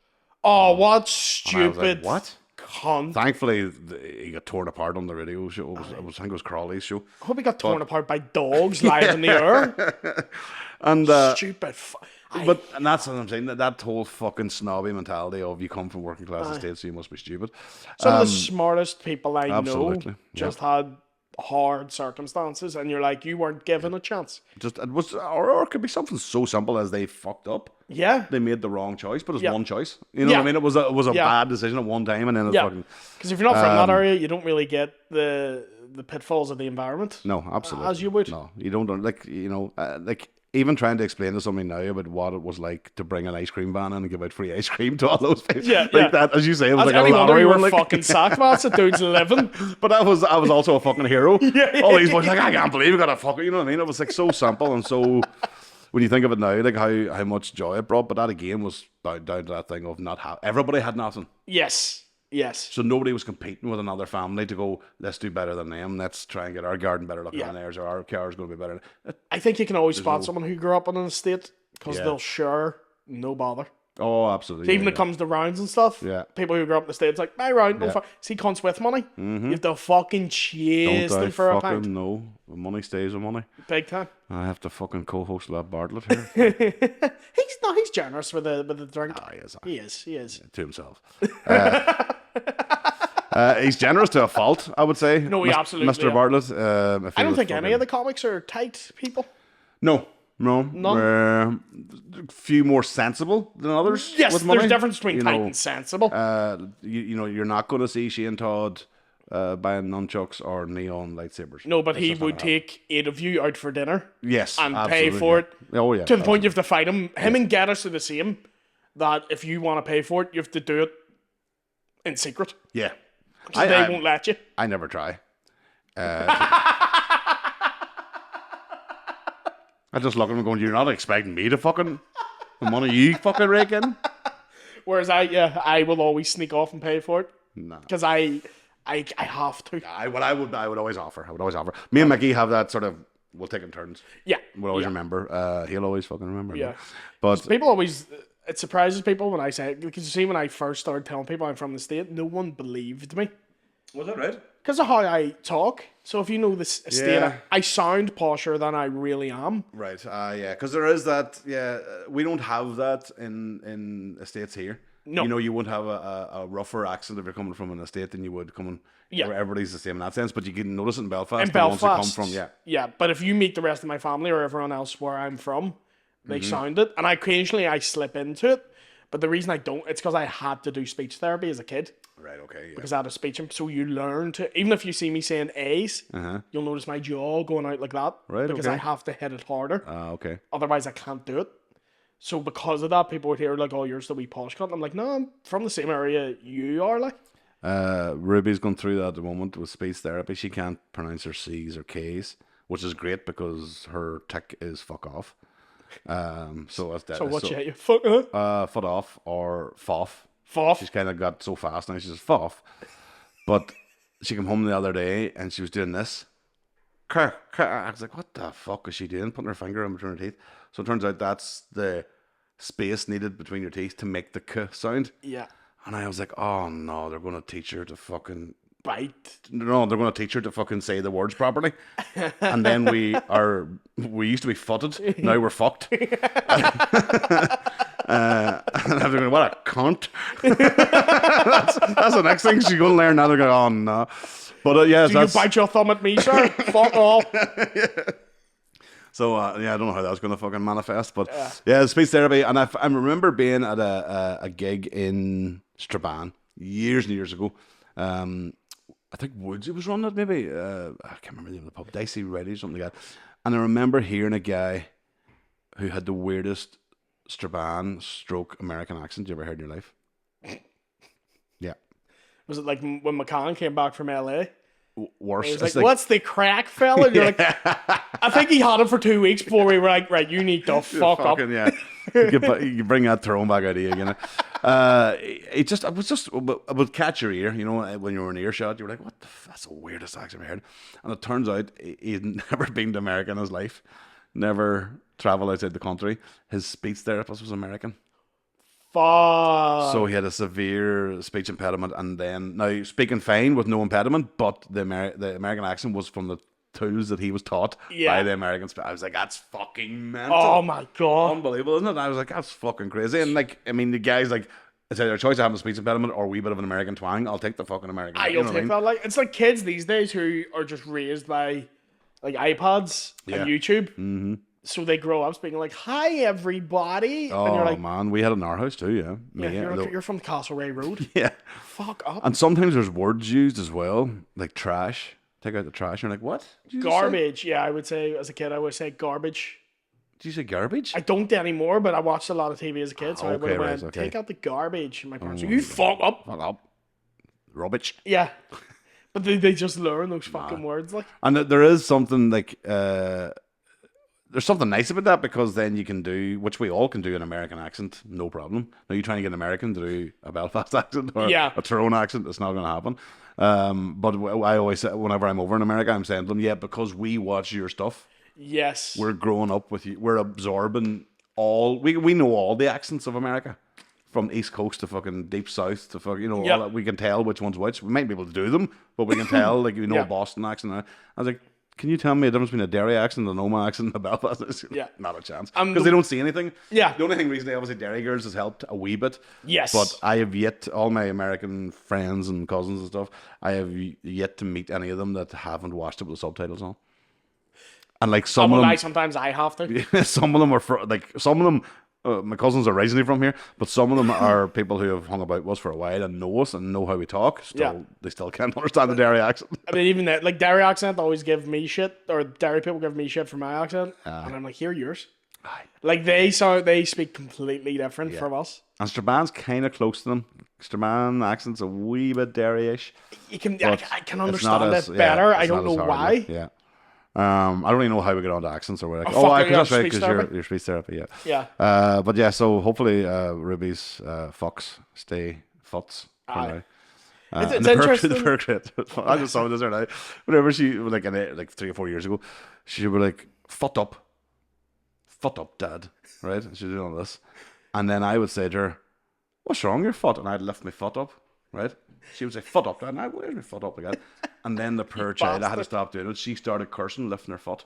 Oh, what stupid! Like, what? Cunt. Thankfully, he got torn apart on the radio show. I think it was Crawley's show. I hope he got torn apart by dogs live in the air. And stupid. And that's what I'm saying. That whole fucking snobby mentality of you come from working class estates, so you must be stupid. Some of the smartest people I know just yeah. had hard circumstances, and you're like, you weren't given a chance. Just it was, or it could be something so simple as they fucked up. Yeah, they made the wrong choice, but it's one choice. You know what I mean? It was a bad decision at one time, and then it's fucking. Because if you're not from that area, you don't really get the pitfalls of the environment. No, absolutely, as you would. No, you don't. Like like. Even trying to explain to somebody now about what it was like to bring an ice cream van in and give out free ice cream to all those people. That, as you say, it was like a lottery. You were fucking sacked, man. That dude's living. But I was also a fucking hero. All these boys like, I can't believe you got a fucking, you know what I mean? It was like so simple and so, when you think of it now, like how much joy it brought. But that again was down to that thing of everybody had nothing. Yes. So nobody was competing with another family to go, let's do better than them. Let's try and get our garden better looking than theirs, or our car's going to be better. I think you can always spot someone who grew up on an estate because they'll share no bother. Oh, absolutely. So even when it comes to rounds and stuff, people who grew up in the States like, my round, see cunts with money. You have to fucking chase them for a pint. No, money stays with money. Big time. I have to fucking co-host that Bartlett here. He's generous with the drink. He is. To himself. He's generous to a fault, I would say. No, he absolutely Mr. Bartlett. I don't think any of the comics are tight people. No. None. A few more sensible than others. Yes, with money. There's a difference between tight and sensible. You're not going to see Shane Todd buying nunchucks or neon lightsabers. No, but he would take 8 of you out for dinner. Yes, and pay for it. Oh yeah. To the point you have to fight him. Him and Geddes are the same. That if you want to pay for it, you have to do it in secret. Yeah. They won't let you. I never try. I just look at him going, you're not expecting me to fucking the money you fucking rake in? Whereas I will always sneak off and pay for it. No. Because I have to. I would always offer. Me and Mickey have that sort of, we'll take in turns. Yeah. We'll always remember. He'll always fucking remember. Yeah. But people always, it surprises people when I say it. Because you see, when I first started telling people I'm from the state, no one believed me. Was that right? Because of how I talk. So if you know this estate, I sound posher than I really am. Right. Yeah. Because there is that. Yeah. We don't have that in estates here. No. You know, you wouldn't have a rougher accent if you're coming from an estate than you would coming. Yeah. Where everybody's the same in that sense, but you can notice it in Belfast. In Belfast, the ones who come from, yeah. But if you meet the rest of my family or everyone else where I'm from, they sound it, and occasionally I slip into it. But the reason I don't, it's because I had to do speech therapy as a kid. Right, okay, yeah. Because I had a speech impediment. So you learn to, even if you see me saying A's, you'll notice my jaw going out like that. Right, because okay. I have to hit it harder. Okay. Otherwise, I can't do it. So because of that, people would hear like, "Oh, you're the wee posh cunt." I'm like, "No, I'm from the same area you are." Like, Ruby's going through that at the moment with speech therapy. She can't pronounce her C's or K's, which is great because her tick is fuck off. So that's that. so what you fuck? Foot off or foff. Foff. She's kind of got so fast now. She says foff. But she came home the other day and she was doing this. I was like, what the fuck is she doing? Putting her finger in between her teeth. So it turns out that's the space needed between your teeth to make the k sound. Yeah. And I was like, oh no, they're going to teach her to fucking Bite. No, they're going to teach her to fucking say the words properly. And then we used to be footed. Now we're fucked. And I'm going, what a cunt. that's the next thing she's going to learn now. They're going, oh no. But yeah, do you bite your thumb at me, sir? Fuck off. Yeah. So yeah, I don't know how that's going to fucking manifest, but yeah, speech therapy. And I remember being at a gig in Strabane years and years ago. I think Woodsy was running it, maybe. I can't remember the name of the pub. Dicey Ready, something like that. And I remember hearing a guy who had the weirdest Strabane stroke American accent you ever heard in your life. Yeah. Was it like when McCann came back from LA? Worse. He was like, what's the crack, fella? And you're like, I think he had it for 2 weeks before we were like, right, you need to fuck up. Yeah. You could bring that throne back out of you, you know. It would catch your ear, you know, when you were in earshot. You were like, what the that's the weirdest accent I've heard. And it turns out he'd never been to America in his life, never travelled outside the country. His speech therapist was American. Fuck. So he had a severe speech impediment, and then now speaking fine with no impediment, but the American accent was from the tools that he was taught by the Americans. I was like, that's fucking mental. Oh my god, unbelievable, isn't it? I was like, that's fucking crazy. And like, I mean, the guy's like, it's either a choice of having a speech impediment or a wee bit of an American twang. I'll take the fucking American. You'll take that. Like, it's like kids these days who are just raised by like iPads and YouTube. Mm-hmm. So they grow up speaking like, "Hi, everybody." Oh, and you're like, man, we had it in our house too, yeah. You're from Castlereagh Road. Yeah. Fuck up. And sometimes there's words used as well, like trash. Take out the trash. You're like, what? Garbage. Yeah, I would say, as a kid, I would say garbage. Did you say garbage? I don't anymore, but I watched a lot of TV as a kid, so I would have went, take out the garbage. And my parents were, you fuck up. Fuck up. Rubbish. Yeah. But they just learn those fucking words. Like. And there is something like... there's something nice about that, because then you can do, which we all can do, an American accent, no problem. Now you're trying to get an American to do a Belfast accent or a Tyrone accent, it's not going to happen. But I always say, whenever I'm over in America, I'm saying to them, because we watch your stuff. Yes. We're growing up with you. We're absorbing all, we know all the accents of America. From East Coast to fucking deep South to fucking, all that. We can tell which one's which. We might be able to do them, but we can tell, like, a Boston accent. I was like, can you tell me the difference between a Derry accent, an Oma accent, and a Belfast accent? Yeah. Not a chance. Because they don't see anything. Yeah. The only thing recently, obviously, Derry Girls has helped a wee bit. Yes. But I have yet, all my American friends and cousins and stuff, I have yet to meet any of them that haven't watched it with the subtitles on. And like some of them... sometimes I have to. Some of them are, some of them... my cousins are originally from here, but some of them are people who have hung about with us for a while and know us and know how we talk. They still can't understand the Derry accent. I mean, even that, like, Derry accent always give me shit, or Derry people give me shit for my accent, and I'm like, hear yours. Aye. Like, they speak completely different from us. And Strabane's kind of close to them. Strabane accent's a wee bit Derry-ish. I can understand it better. I don't know why. Yeah. I don't really know how we get onto accents or whatever. That's right, because you're speech therapy, Yeah. But yeah, so hopefully Ruby's fucks stay futs for now. It's interesting. The perk rate. I just saw this right now. Whenever she, like 3 or 4 years ago, she would be like, fut up, dad, right? And she'd do all this. And then I would say to her, what's wrong, your foot? And I'd lift my foot up, right? She would say, foot up, dad. And I'd, where's my foot up again? And then the poor child, I had to stop doing it. She started cursing, lifting her foot.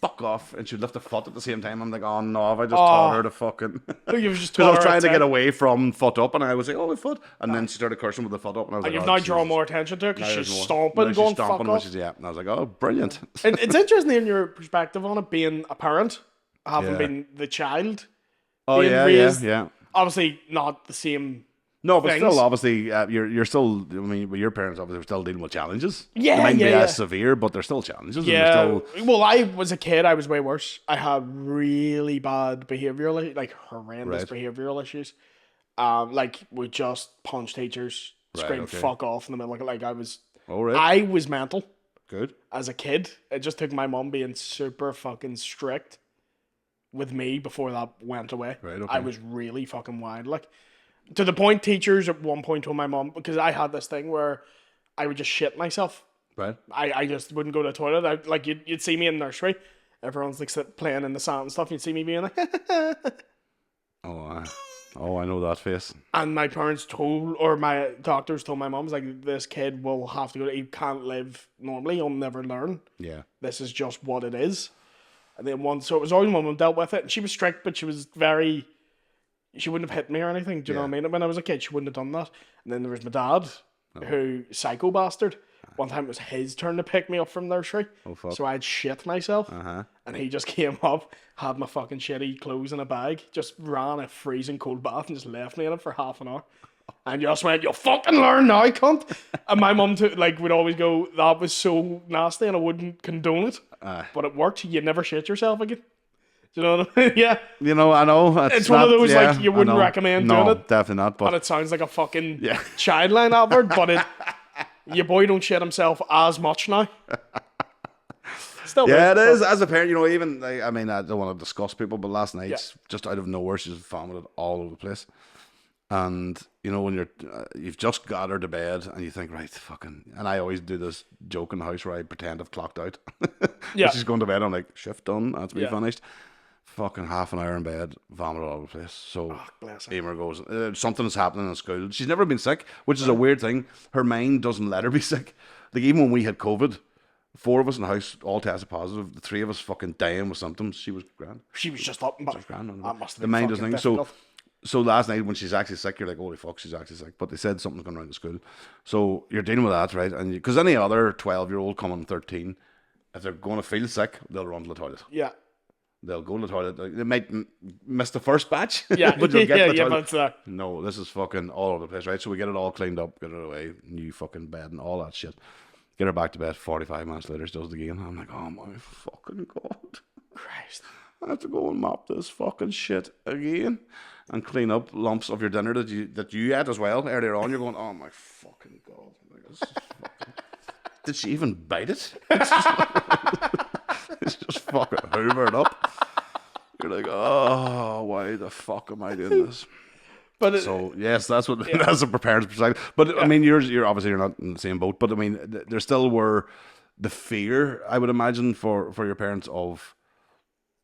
Fuck off. And she'd lift the foot at the same time. I'm like, oh no, have I just taught her to fucking... You've just taught her. I was trying to get away from foot up, and I would say, oh, my foot. And then she started cursing with the foot up, and I was like, you've now drawn more attention to her because she's stomping, going fuck off. And I was like, oh, brilliant. It's interesting in your perspective on it, being a parent, having been the child. Oh, raised, yeah. Obviously not the same No, but things. still, obviously, you're still. I mean, your parents obviously were still dealing with challenges. Yeah, they might be yeah. as severe, but they're still challenges. Yeah. And they're still... Well, I was a kid. I was way worse. I had really bad behavioral, like horrendous behavioral issues. Like we just punch teachers, scream "fuck off" in the middle. Like I was. Oh, right. I was mental. Good. As a kid, it just took my mum being super fucking strict with me before that went away. Right. Okay. I was really fucking wild, like to the point teachers at one point told my mum, because I had this thing where I would just shit myself. Right. I just wouldn't go to the toilet. Like you'd see me in nursery, everyone's like playing in the sand and stuff. You'd see me being like, Oh, I know that face. and my parents told, or my doctors told my mum, like, this kid will have to go. He can't live normally. He'll never learn. Yeah. This is just what it is. And then so it was always my mum dealt with it. And she was strict, but she was very. She wouldn't have hit me or anything. Do you know what I mean? When I was a kid, she wouldn't have done that. And then there was my dad, who psycho bastard. One time it was his turn to pick me up from nursery. Oh, fuck. So I'd shit myself. And he just came up, had my fucking shitty clothes in a bag, just ran a freezing cold bath and just left me in it for half an hour. And just went, "You'll fucking learn now, cunt." And my mum would always go, "That was so nasty," and I wouldn't condone it. But it worked. You never shit yourself again. Do you know what I mean? Yeah. You know, I know. It's one of those, like, you wouldn't recommend doing it. Definitely not. But And it sounds like a fucking childline advert, but your boy don't shit himself as much now. Still it is. As a parent, you know, even, like, I mean, I don't want to discuss people, but last night, just out of nowhere, she just vomited all over the place. And, you know, when you've just got her to bed and you think, right, fucking, and I always do this joke in the house where I pretend I've clocked out. She's going to bed, I'm like, shift done, that's me finished. Fucking half an hour in bed, vomited all over the place. So Emer goes, something is happening in school. She's never been sick, which is a weird thing. Her mind doesn't let her be sick. Like, even when we had COVID, 4 of us in the house all tested positive. The 3 of us fucking dying with symptoms. She was grand. She was just up and back. Grand. That must have the been mind doesn't think. difficult. So last night when she's actually sick, you're like, holy fuck, she's actually sick. But they said something's going around the school. So you're dealing with that, right? And because any other 12-year-old coming 13, if they're going to feel sick, they'll run to the toilet. Yeah. They'll go to the toilet. They might miss the first batch. Yeah, but you'll get to the but toilet. it's No, this is fucking all over the place, right? So we get it all cleaned up, get it away, new fucking bed and all that shit. Get her back to bed. 45 minutes later, she does it again. I'm like, oh my fucking God. Christ. I have to go and mop this fucking shit again and clean up lumps of your dinner that you ate as well earlier on. You're going, oh my fucking God. Like, this is fucking... Did she even bite it? It's just fucking hoovered up. You're like, oh, why the fuck am I doing this? But So yes, that's what that's a parent's perspective. But I mean, you're obviously you're not in the same boat. But I mean, there still were the fear, I would imagine, for your parents of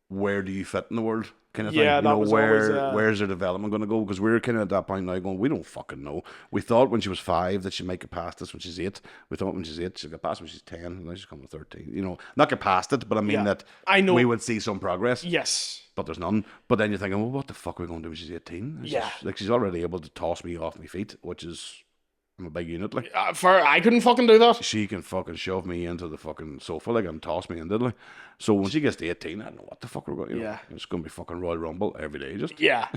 where do you fit in the world kind of thing. Yeah, You that know, was where always, where's their development going to go? Because we're kind of at that point now going, we don't fucking know. We thought when she was 5 that she might get past this when she's 8. We thought when she's 8 she'll get past it when she's 10, and now she's coming to 13. You know, not get past it, but I mean that I know. we would see some progress. Yes. But there's none. But then you're thinking, well, what the fuck are we going to do when she's 18? She's already able to toss me off my feet, which is, I'm a big unit. Like, I couldn't fucking do that. she can fucking shove me into the fucking sofa like and toss me into it. Like. So when she gets to 18, I don't know what the fuck we're going to do. It's going to be fucking Royal Rumble every day. Just Yeah.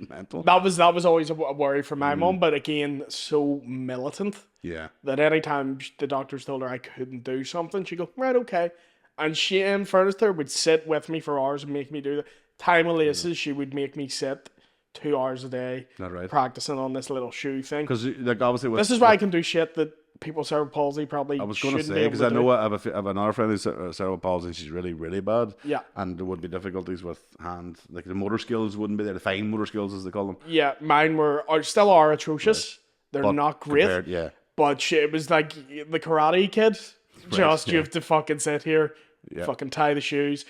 mental. That was always a worry for my mum, but again, so militant. Yeah. That anytime the doctors told her I couldn't do something, she'd go, right, okay. And she, in fairness to her, would sit with me for hours and make me do the time of laces. She would make me sit 2 hours a day, practicing on this little shoe thing. Because like obviously, this is why I can do shit that people with cerebral palsy probably. I was going to say, because I know I have another friend who's cerebral palsy, and she's really, really bad. Yeah. And there would be difficulties with hand, like the motor skills wouldn't be there, the fine motor skills as they call them. Yeah, mine still are atrocious. They're But not great. But it was like the Karate Kid. You have to fucking sit here, fucking tie the shoes.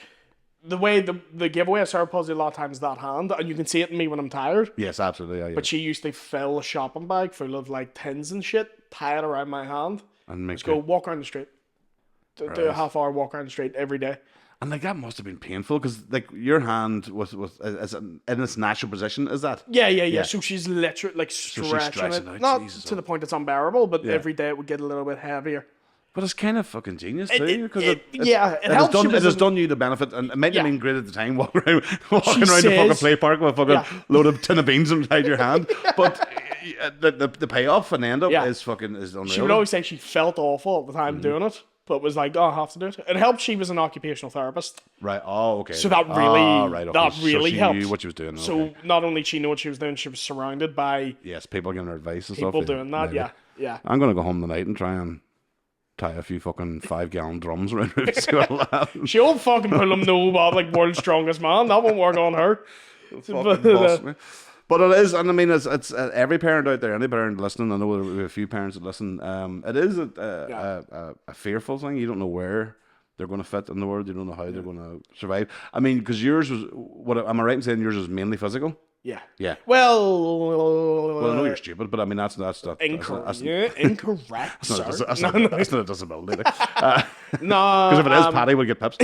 The way the giveaway of cerebral palsy a lot of times is that hand, and you can see it in me when I'm tired. Yes, absolutely. Yeah. But she used to fill a shopping bag full of like tins and shit, tie it around my hand, and go walk around the street. Do a half-hour walk around the street every day. And like that must have been painful because like your hand was in its natural position. Is that? Yeah. So she's literally like stretching it, out, not Jesus, to the point it's unbearable, but every day it would get a little bit heavier. But it's kind of fucking genius too, because it helps. It has done you the benefit, and it might have been great at the time walking around the says, fucking play park with a fucking load of tin of beans inside your hand. But the payoff and the end up is unreal. She would always say she felt awful at the time doing it, but was like, "Oh, I have to do it." It helped. She was an occupational therapist, right? Oh, okay. So that really, that really she helped. Knew what she was doing. So not only she knew what she was doing, she was surrounded by people giving her advice and people stuff. doing that. Maybe. Yeah. I'm gonna go home tonight and try and tie a few fucking 5-gallon drums around her. She'll fucking pull them no Bob like world's strongest man. That won't work on her. But it is, and I mean, it's every parent out there, any parent listening. I know there are a few parents that listen. It is a fearful thing. You don't know where they're going to fit in the world. You don't know how they're going to survive. I mean, because yours was am I right in saying yours was mainly physical? Yeah. Well, I know you're stupid, but I mean that's incorrect. That's not a disability. No, because if it is, Paddy would get pips.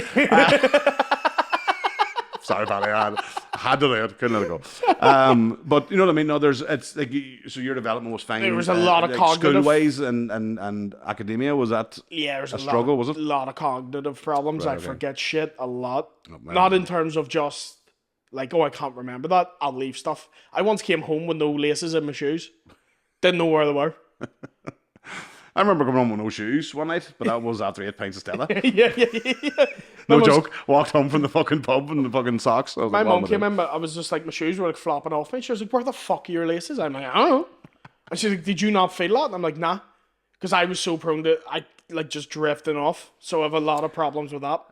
Sorry, Paddy, I had to do it. Couldn't let it go. But you know what I mean. No, it's like so your development was fine. There was a lot of cognitive school-wise and academia. Was that there's a struggle? Was it a lot of cognitive problems? I forget shit a lot. Oh, Not in terms of just. Like, I can't remember that. I'll leave stuff. I once came home with no laces in my shoes. Didn't know where they were. I remember coming home with no shoes one night, but that was after 8 pints of Stella. yeah. No joke. Walked home from the fucking pub in the fucking socks. My mum came in, but I was just like, my shoes were like flopping off me. She was like, "Where the fuck are your laces?" I'm like, "I don't know." And she's like, "Did you not feel that?" And I'm like, "Nah." Because I was so prone to, just drifting off. So I have a lot of problems with that.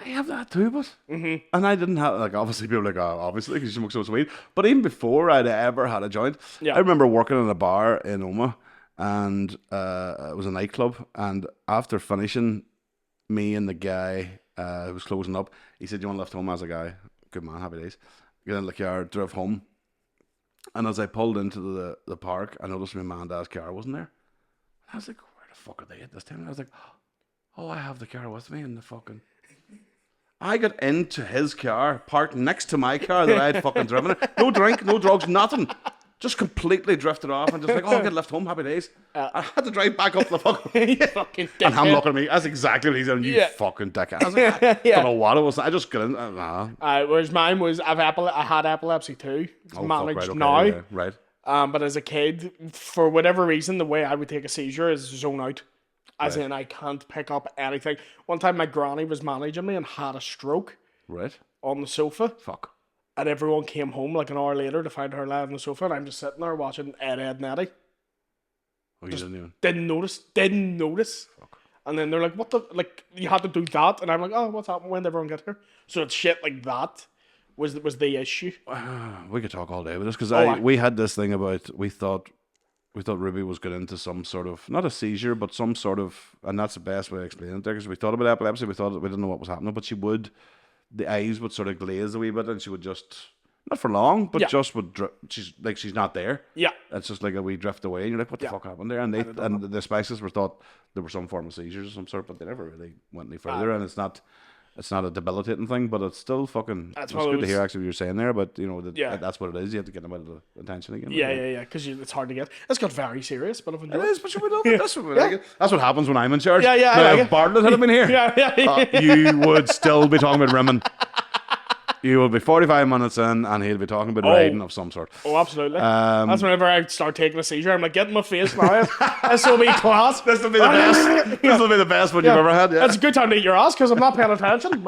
I have that too, but and I didn't have obviously people are like obviously because you smoke so much weed. But even before I'd ever had a joint, I remember working in a bar in Oma, and it was a nightclub. And after finishing, me and the guy who was closing up, he said, "You want to lift home?" I was like, "Aye, good man, happy days." Get in the car, drove home, and as I pulled into the park, I noticed my man and dad's car wasn't there. I was like, "Where the fuck are they at this time?" And I was like, "Oh, I have the car with me in the fucking." I got into his car, parked next to my car that I had fucking driven in. No drink, no drugs, nothing. Just completely drifted off and just like, "Oh, I'll get left home, happy days." I had to drive back up the fucking... fucking and I'm looking at me. That's exactly what he said. "You fucking dickhead." I was like, I don't know what it was. I just got in. Whereas mine was, I had epilepsy too. It's managed now. Right. But as a kid, for whatever reason, the way I would take a seizure is zone out. As in, I can't pick up anything. One time, my granny was managing me and had a stroke. Right. On the sofa. Fuck. And everyone came home like an hour later to find her lying on the sofa, and I'm just sitting there watching Ed, and Eddie. Oh, you didn't even... Didn't notice. Fuck. And then they're like, "What the... Like, you had to do that?" And I'm like, "Oh, what's happened? When did everyone get here?" So it's shit like that was the issue. We could talk all day with this, because we had this thing about... We thought Ruby was getting into some sort of, not a seizure, but some sort of, and that's the best way to explain it there, because we thought about epilepsy, we didn't know what was happening, but the eyes would sort of glaze a wee bit, and she would just, not for long, but just would, she's not there. Yeah. It's just like a wee drift away, and you're like, what the fuck happened there? And the specialists were thought there was some form of seizures of some sort, but they never really went any further, and it's not a debilitating thing, but it's still fucking... It's good to hear actually what you're saying there, but you know, that's what it is. You have to get them out of the attention again. Yeah, because it's hard to get. It's got very serious, but I've enjoyed it. It is, but we love it. That's what we like it. That's what happens when I'm in charge. Yeah, now, if Bartlett had been here, you would still be talking about rimming. You will be 45 minutes in, and he'll be talking about riding of some sort. Oh, absolutely. That's whenever I start taking a seizure, I'm like, "Get in my face now. This will be class. This will be the best. This will be the best one you've ever had." Yeah. It's a good time to eat your ass because I'm not paying attention.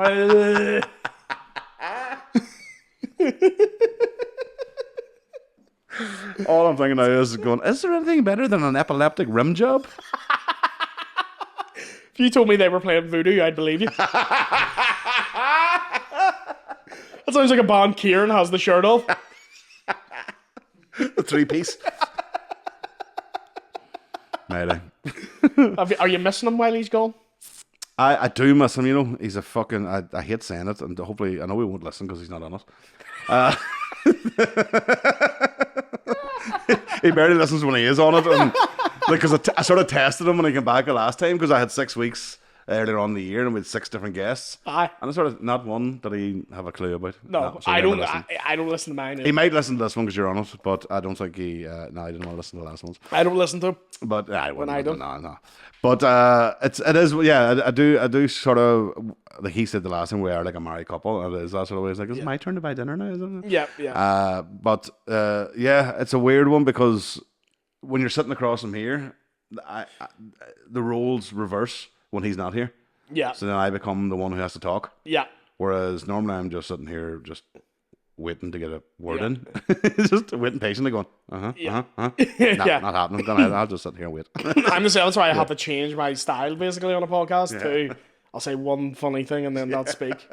All I'm thinking now is going, is there anything better than an epileptic rim job? If you told me they were playing voodoo, I'd believe you. That sounds like a band Kieran has the shirt off. The 3-piece. Maybe. Are you missing him while he's gone? I do miss him, you know. He's a fucking... I hate saying it, and hopefully... I know he won't listen because he's not on it. He barely listens when he is on it. And, because I sort of tested him when he came back the last time, because I had 6 weeks earlier on in the year, and we had 6 different guests. Aye. And it's sort of not one that he have a clue about. No, so he I never don't. listened. I don't listen to mine. He might listen to this one because you're on it, but I don't think he. No, he didn't want to listen to the last ones. I don't listen to him. But When I don't. No. But it is. Yeah, I do sort of like he said the last time we are like a married couple. And it is that sort of way. It's like, is it my turn to buy dinner now? Isn't it? Yeah. But it's a weird one because when you're sitting across from here, the roles reverse when he's not here. Yeah. So then I become the one who has to talk. Yeah. Whereas normally I'm just sitting here just waiting to get a word Yeah. in. Just waiting patiently going, Yeah. Not happening. I'll just sit here and wait. I'm the same. That's why I have to change my style basically on a podcast to I'll say one funny thing and then not speak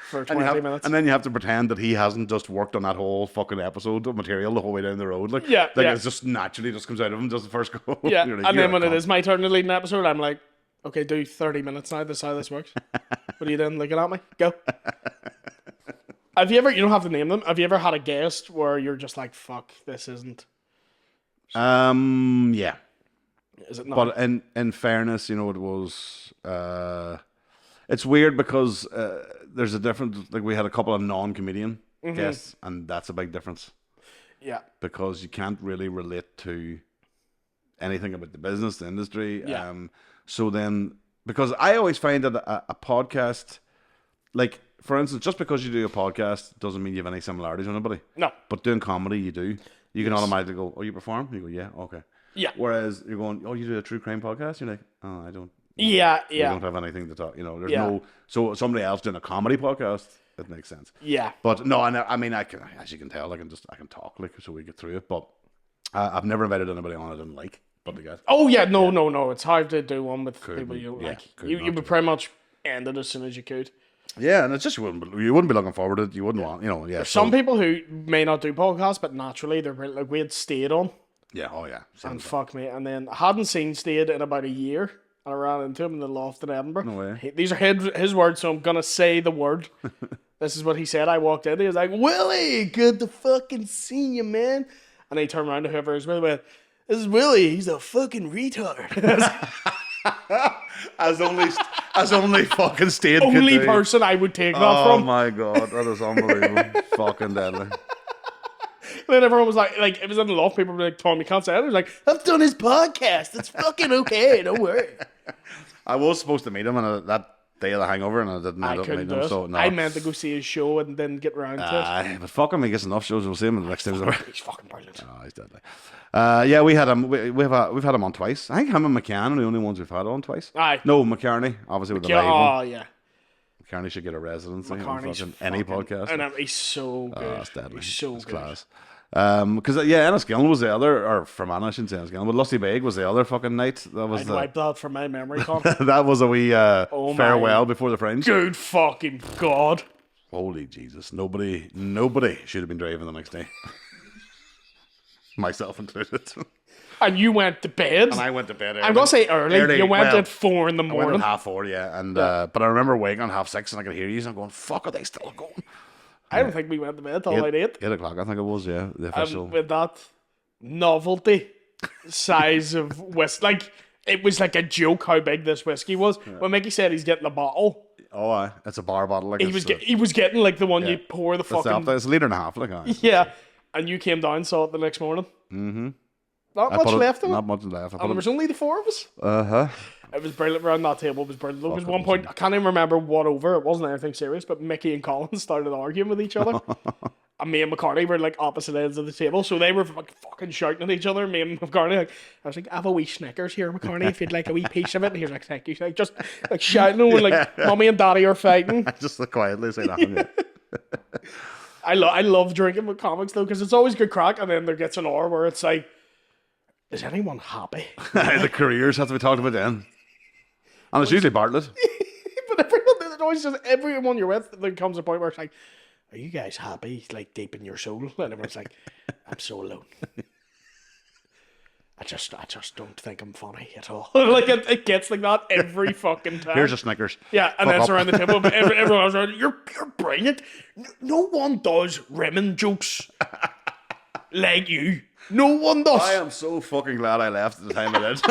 for 20 minutes. And then you have to pretend that he hasn't just worked on that whole fucking episode of material the whole way down the road. Like, it's just naturally just comes out of him just the first go. Yeah. You're like, and "You're then when a it cunt." is my turn to lead an episode, I'm like, okay, do 30 minutes now. This is how this works. What are you doing looking at me? Go. Have you ever, you don't have to name them, have you ever had a guest where you're just like, fuck, this isn't. Yeah. Is it not? But in fairness, it was. It's weird because there's a difference. Like we had a couple of non-comedian guests, and that's a big difference. Yeah. Because you can't really relate to anything about the business, the industry. Yeah. So then, because I always find that a podcast, like for instance, just because you do a podcast doesn't mean you have any similarities with anybody. No. But doing comedy, you do. You can automatically go, "Oh, you perform?" You go, "Yeah, okay." Yeah. Whereas you're going, "Oh, you do a true crime podcast?" You're like, "Oh, I don't." Yeah. We Yeah. don't have anything to talk. There's Yeah. no. So somebody else doing a comedy podcast, it makes sense. Yeah. But no, I mean, I can, as you can tell, I can talk like so we get through it. But I've never invited anybody on I didn't like. But they get. Oh, yeah. No. It's hard to do one with people you don't yeah, like. could You not would pretty much end it as soon as you could. Yeah, and it's just you wouldn't be looking forward to it. You wouldn't want, Yeah. There's some people who may not do podcasts, but naturally they're like, we had Stayed on. Yeah. Oh yeah. Same And thing. fuck me. And then I hadn't seen Stayed in about a year. And I ran into him in the loft in Edinburgh. No way. These are his words, so I'm going to say the word. This is what he said. I walked in. He was like, Willie, good to fucking see you, man. And he turned around to whoever was with him and went, this is Willie. He's a fucking retard. as only fucking Stayed could Only do. person I would take that Oh from. my god, that is unbelievable. Fucking deadly. Then everyone was like, it was in the loft. People were like, Tom, you can't say it. I was like, I've done his podcast. It's fucking okay. Don't worry. I was supposed to meet him on that day of the hangover, and I didn't I end up couldn't meeting do him. it. So no. I meant to go see his show and then get round to it. But fuck him, he gets enough shows. We'll see him in the next time. He's fucking brilliant. Oh, he's deadly. Yeah, we had him. We've had him on twice. I think him and McCann are the only ones we've had on twice. Aye. No, McCartney, obviously with the live one. Oh, yeah. McCartney should get a residency on McCartney's fucking any podcast. And he's so good. Oh, that's deadly. He's so That's good. class. Because Enniskillen was the other, or Fermanagh, I shouldn't say Enniskillen, but Lusty Beg was the other fucking night. That was I'd wipe that from my memory, Con. that was a wee my. farewell before the Fringe. Good fucking God. Holy Jesus! Nobody should have been driving the next day, myself included. And you went to bed. And I went to bed early. I'm going to say early. You went well, at 4 in the I went morning. at 4:30, yeah. And but I remember waking on 6:30 and I could hear you, and I'm going, fuck, are they still going? I don't think we went to bed till like 8. 8 o'clock, I think it was, yeah. The official. With that novelty size of whiskey. Like, it was like a joke how big this whiskey was. When Mickey said he's getting a bottle, Oh, aye. It's a bar bottle. Like he was getting like the one you pour the fucking... It's a litre and a half, like aye. Yeah. And you came down, saw it the next morning. Mm-hmm. Not much left in it. Not much left. And there was only the 4 of us. Uh-huh. It was brilliant. Around that table, it was brilliant. There was one point, I can't even remember what over. It wasn't anything serious, but Mickey and Colin started arguing with each other. And me and McCartney were like opposite ends of the table, so they were like fucking shouting at each other. Me and McCartney, like, I was like, I have a wee Snickers here, McCartney, if you'd like a wee piece of it. And he was like, thank you. Like, just like shouting, when like Mummy and Daddy are fighting. Just quietly say that. Yeah. I love drinking with comics though, because it's always good crack, and then there gets an hour where it's like, is anyone happy? The careers have to be talked about then. And it's usually Bartlett. But everyone you're with, there comes a point where it's like, are you guys happy? Like deep in your soul, and everyone's like, I'm so alone. I just don't think I'm funny at all. Like it gets like that every fucking time. Here's a Snickers. Yeah, and Fuck then it's up. around the table. But everyone else around, you're brilliant. No one does rimming jokes like you. No one does. I am so fucking glad I left at the time I did.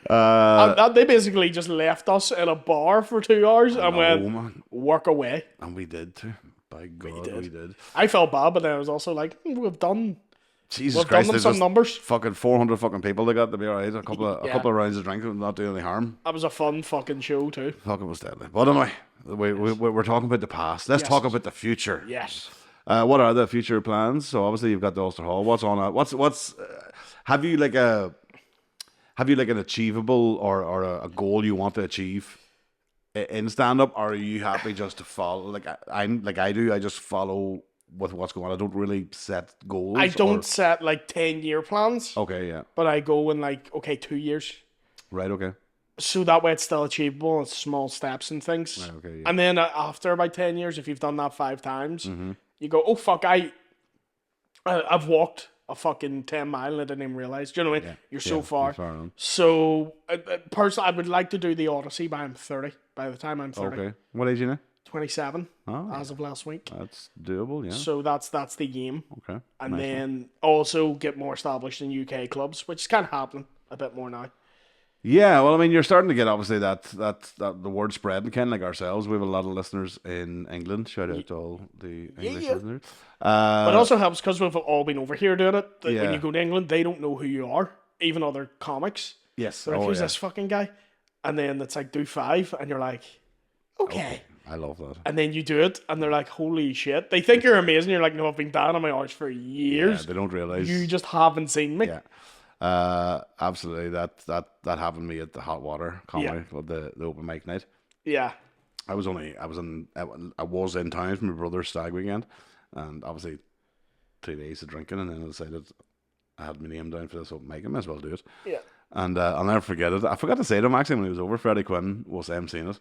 They basically just left us in a bar for 2 hours and went, man. work away. And we did too. By God, we did. I felt bad, but then I was also like, we've done Jesus done Christ, them there's some just numbers. fucking 400 fucking people they got to be alright. A couple of rounds of drinking would not do any harm. That was a fun fucking show too. Fucking was deadly. But anyway, we're talking about the past. Let's talk about the future. Yes. What are the future plans? So obviously you've got the Ulster Hall. What's on it? What's have you like an achievable or a goal you want to achieve in stand up? Or are you happy just to follow I do? I just follow with what's going on. I don't really set goals. I don't set like 10-year plans. Okay, yeah. But I go in like 2 years. Right. Okay. So that way it's still achievable. It's small steps and things. Right, okay. Yeah. And then after about 10 years, if you've done that 5 times, you go, oh fuck, I've walked a fucking 10 mile and I didn't even realize. Do you know what I mean? You're so far. So personally, I would like to do the Odyssey by the time I'm 30. Okay. What age are you now? 27 as of last week. That's doable, yeah. So that's the game. Okay. And then also get more established in UK clubs, which is kind of happening a bit more now. Yeah, well, I mean, you're starting to get obviously that the word spreading, kind of like ourselves. We have a lot of listeners in England. Shout out to all the English listeners. But it also helps because we've all been over here doing it. That when you go to England, they don't know who you are, even other comics. Yes. They're like, who's this fucking guy? And then it's like, do 5, and you're like, okay. I love that. And then you do it, and they're like, holy shit. They think you're amazing. You're like, no, I've been down on my arse for years. Yeah, they don't realise. You just haven't seen me. Yeah. Absolutely. That happened to me at the Hot Water comedy, the open mic night. Yeah. I was in town for my brother's stag weekend, and obviously 2 days of drinking, and then I decided I had my name down for this open mic. I might as well do it. Yeah. And I'll never forget it. I forgot to say to him actually when he was over. Freddie Quinn was emceeing it.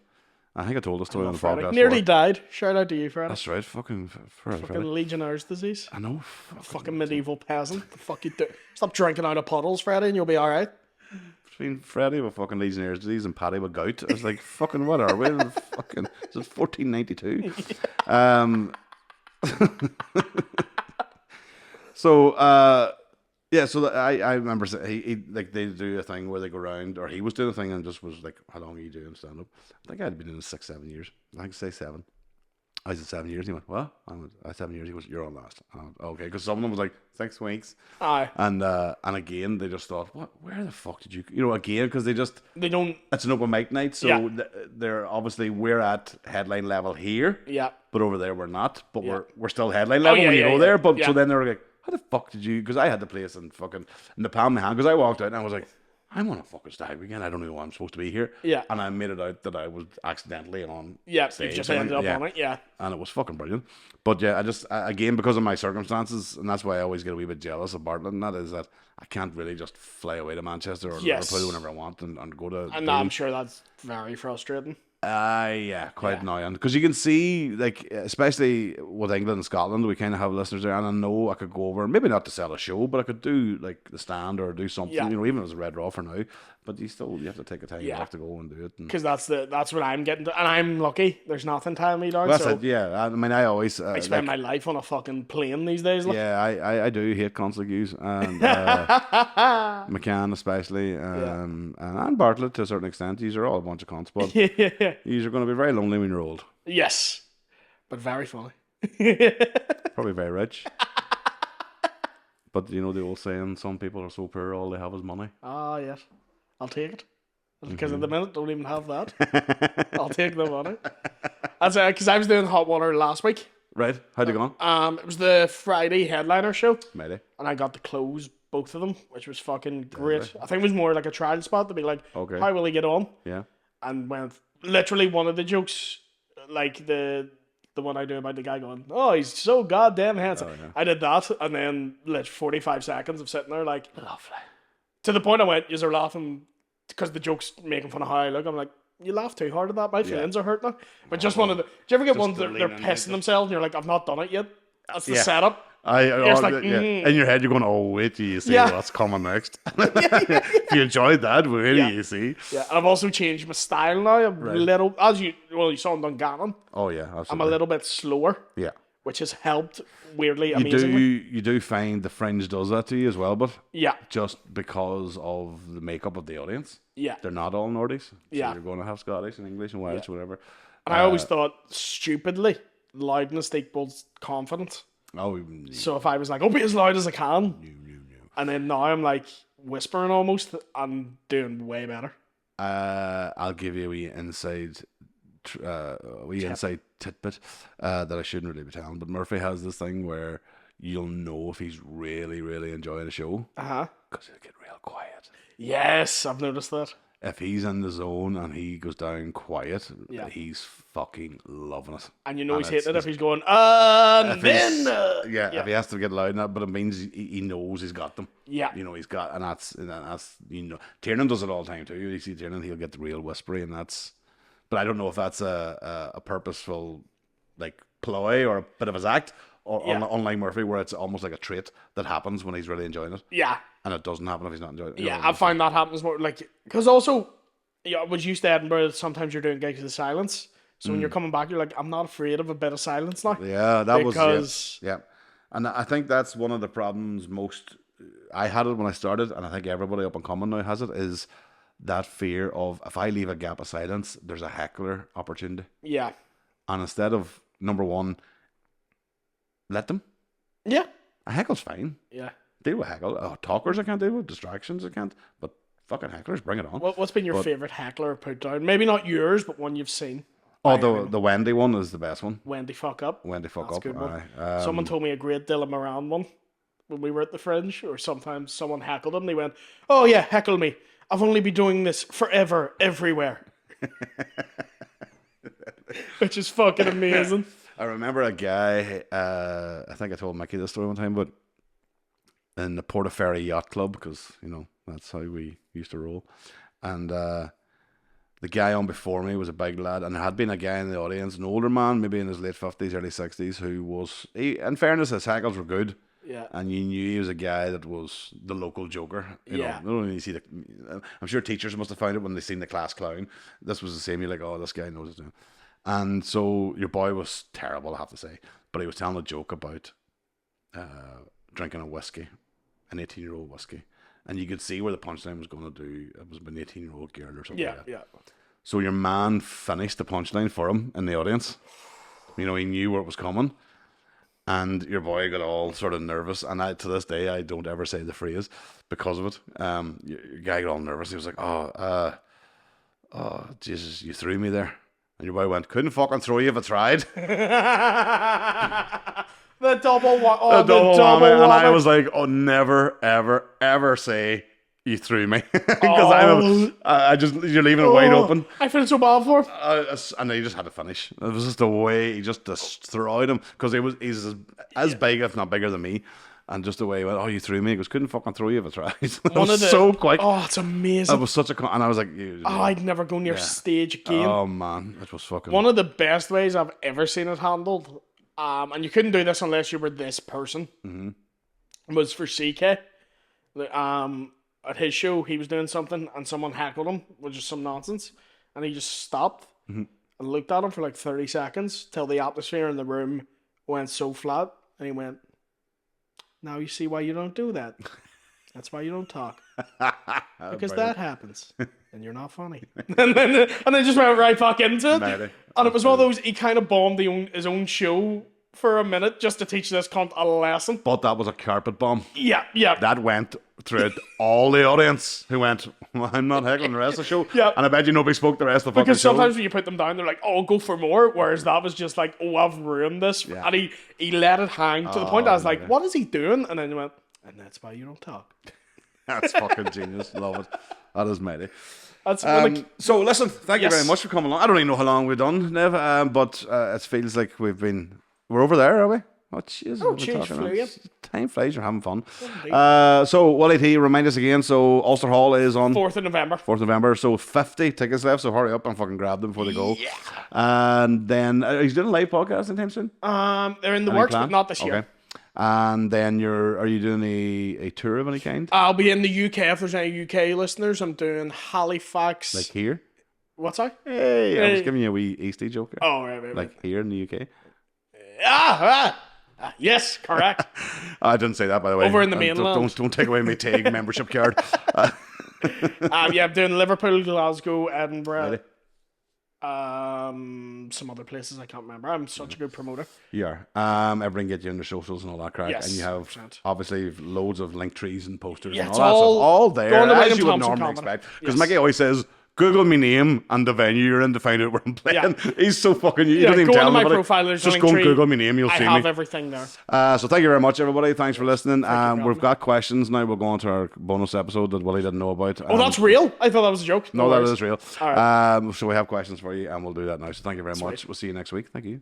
I think I told the story on the podcast. Nearly died. Shout out to you, Freddie. That's right. Fucking Legionnaire's disease. I know. Fucking medieval peasant. The fuck you do? Stop drinking out of puddles, Freddie, and you'll be all right. Between Freddie with fucking Legionnaire's disease and Paddy with gout, I was like, fucking what are we? Fucking this is 1492. So yeah, so I remember he like they do a thing where they go around, or he was doing a thing and just was like, how long are you doing stand up? I think I'd been doing it 6-7 years. I think say 7. I said 7 years. And he went, what? I went, 7 years. He goes, you're on last. I went, okay, because some of them was like 6 weeks. Aye. And again, they just thought, what? Where the fuck did you? Again, because they don't. It's an open mic night, so they're obviously we're at headline level here. Yeah. But over there we're not. But we're still headline level when you go there. But so then they were like, how the fuck did you? Because I had the place in the palm of my hand. Because I walked out and I was like, I'm on a fucking stag weekend. I don't know why I'm supposed to be here. Yeah. And I made it out that I was accidentally on. Yeah. Stage. You just ended up on it. Yeah. And it was fucking brilliant. But yeah, again, because of my circumstances, and that's why I always get a wee bit jealous of Bartlett, and that is that I can't really just fly away to Manchester or Liverpool whenever I want and go to. And I'm sure that's very frustrating. Yeah, quite annoying. Because you can see, like, especially with England and Scotland, we kind of have listeners there, and I know I could go over, maybe not to sell a show, but I could do, like, the stand or do something, even if it was a Red Raw for now, but you have to take a time off to go and do it. Because that's what I'm getting to, and I'm lucky. There's nothing tying me down. Well, that's it, yeah. I mean, I always... I spend my life on a fucking plane these days. Like. Yeah, I do hate Consuls and McCann especially, and Bartlett to a certain extent. These are all a bunch of cons, but these are going to be very lonely when you're old. Yes, but very funny. Probably very rich. But you know the old saying, some people are so poor all they have is money. Ah, yes. I'll take it. Because at the minute, don't even have that. I'll take the money. That's it, because I was doing Hot Water last week. Right. How'd it go on? It was the Friday headliner show. Maybe. And I got to close both of them, which was fucking great. I think it was more like a trial spot to be like, how will he get on? Yeah. And when literally one of the jokes, like the one I do about the guy going, oh, he's so goddamn handsome. I did that, and then 45 seconds of sitting there like, lovely. To the point I went, you're laughing because the joke's making fun of how I look. I'm like, you laugh too hard at that. My feelings are hurt now. But just one of the... Do you ever get ones that they're pissing themselves and you're like, I've not done it yet? That's the setup. In your head, you're going, oh, wait till you see what's coming next. If you enjoyed that, wait till you see. Yeah, and I've also changed my style now. I'm a little... you saw in Dungannon. Oh, yeah, absolutely. I'm a little bit slower. Yeah. which has helped weirdly, You do amazingly. you do find the Fringe does that to you as well, but Yeah, just because of the makeup of the audience. yeah. They're not all Nordies. So Yeah. you're going to have Scottish and English and Welsh, whatever. And I always thought, stupidly, loudness equals confidence. Oh, So if I was like, oh, be as loud as I can. And then now I'm like whispering almost, I'm doing way better. I'll give you a wee inside inside tidbit that I shouldn't really be telling. But Murphy has this thing where you'll know if he's really, really enjoying a show Uh-huh. because he'll get real quiet. Yes, I've noticed that. If he's in the zone and he goes down quiet, Yeah. he's fucking loving it. And you know And he's it's- hating it if it's- he's going, If then... he's- if he has to get loud enough, but it means he knows he's got them. Yeah. You know, he's got, and that's Tiernan does it all the time too. You see Tiernan, he'll get the real whispery, and that's, but I don't know if that's a purposeful, like, ploy or a bit of his act, or unlike Murphy, where it's almost like a trait that happens when he's really enjoying it, Yeah. and it doesn't happen if he's not enjoying it. You know Yeah, what I I mean? find that happens more, like, because also, I was used to Edinburgh, sometimes you're doing gigs of silence. So when you're coming back, you're like, I'm not afraid of a bit of silence now. Yeah, that was Because- yeah. And I think that's one of the problems I had it when I started, and I think everybody up and coming now has it, is that fear of if I leave a gap of silence, there's a heckler opportunity. Yeah. And instead of, number one, let them. Yeah. A heckle's fine. Yeah. Deal with heckle. Talkers I can't deal with. Distractions I can't. But fucking hecklers, bring it on. What's been your favourite heckler put down? Maybe not yours, but one you've seen. The Wendy one is the best one. Wendy fuck up. Wendy fuck That's up. a good one. Aye. Someone told me a great Dylan Moran one when we were at the Fringe, or sometimes someone heckled him. They went, oh yeah, heckle me. I've only been doing this forever, everywhere. Which is fucking amazing. I remember a guy, I think I told Mickey this story one time, but in the Portaferry Yacht Club, because, you know, that's how we used to roll. And the guy on before me was a big lad, and there had been a guy in the audience, an older man, maybe in his late 50s, early 60s, who was, in fairness, his hackles were good. Yeah. And you knew he was a guy that was the local joker. You Yeah. know, not only you see I'm sure teachers must have found it when they seen the class clown. This was the same. You're like, oh, this guy knows what he's doing. And so your boy was terrible, I have to say. But he was telling a joke about drinking a whiskey, an 18-year-old whiskey. And you could see where the punchline was going to do. It was about an 18-year-old girl or something Yeah, like that. yeah. So your man finished the punchline for him in the audience. You know, he knew where it was coming. And your boy got all sort of nervous. And to this day, I don't ever say the phrase because of it. Your guy got all nervous. He was like, oh, Jesus, you threw me there. And your boy went, couldn't fucking throw you if I tried. The double one. Oh, The double whammy. And I whammy. was like, oh, never, ever, ever say you threw me. Because you're leaving it wide open. I feel so bad for him. And he just had to finish. It was just the way he just destroyed him because he's as big, if not bigger than me. And just the way he went, oh, you threw me. He goes, couldn't fucking throw you if I tried. It was so quick. Oh, it's amazing. It was such a... And I was like... I'd never go near stage again. Oh, man. It was fucking... One of the best ways I've ever seen it handled, and you couldn't do this unless you were this person, was for CK. At his show, he was doing something, and someone heckled him, which is some nonsense, and he just stopped and looked at him for like 30 seconds till the atmosphere in the room went so flat, and he went, now you see why you don't do that. That's why you don't talk. Because that happens. And you're not funny. and then just went right back into it. Maybe. And it was one of those, he kind of bombed his own show for a minute just to teach this cunt a lesson. But that was a carpet bomb. Yeah, yeah. That went through all the audience who went, well, I'm not heckling the rest of the show. Yeah. And I bet you nobody spoke the rest of the fucking Because show. sometimes when you put them down, they're like, oh, go for more. Whereas that was just like, oh, I've ruined this. Yeah. And he let it hang to the point I was like, what is he doing? And then he went, and that's why you don't talk. That's fucking genius. Love it. That is mighty. That's So listen, thank you Yes. very much for coming along. I don't even know how long we've done, Nev, but it feels like we're over there, are we? Oh, jeez. Oh, jeez, flew you. Time flies, you're having fun. So, Wally T, remind us again. So, Ulster Hall is on 4th of November. 4th of November. So, 50 tickets left. So, hurry up and fucking grab them before they go. Yeah. And then, are you doing a live podcast anytime soon? They're in the Any works, plan? but not this year. Okay. And then, are you doing a tour of any kind? I'll be in the UK if there's any UK listeners. I'm doing Halifax. Like here? What's that? Hey, I was giving you a wee Eastie joke. Oh, right. Like here in the UK. Yes, correct. I didn't say that, by the way. Over in the mainland. Don't take away my TIG membership card. Yeah, I'm doing Liverpool, Glasgow, Edinburgh. Really? Some other places I can't remember. I'm such a good promoter. You are. Everyone get you on their socials and all that crap. Yes, and you have 100%. obviously loads of link trees and posters Yeah, and it's all that stuff. all- All there, go on to as William you would Thompson normally Comedy. expect. Because Yes. Mickey always says, Google me name and the venue you're in to find out where I'm playing. Yeah. He's so fucking... You Yeah, don't even go tell on to my anybody. profile. There's a Just link go and tree. Google me name, you'll I see have me. everything there. So thank you very much, everybody. Thanks for listening. for We've got questions now. We'll go on to our bonus episode that Willie didn't know about. Oh, that's real? I thought that was a joke. No, that worries. is real. All right. So we have questions for you, and we'll do that now. So thank you very much. We'll see you next week. Thank you.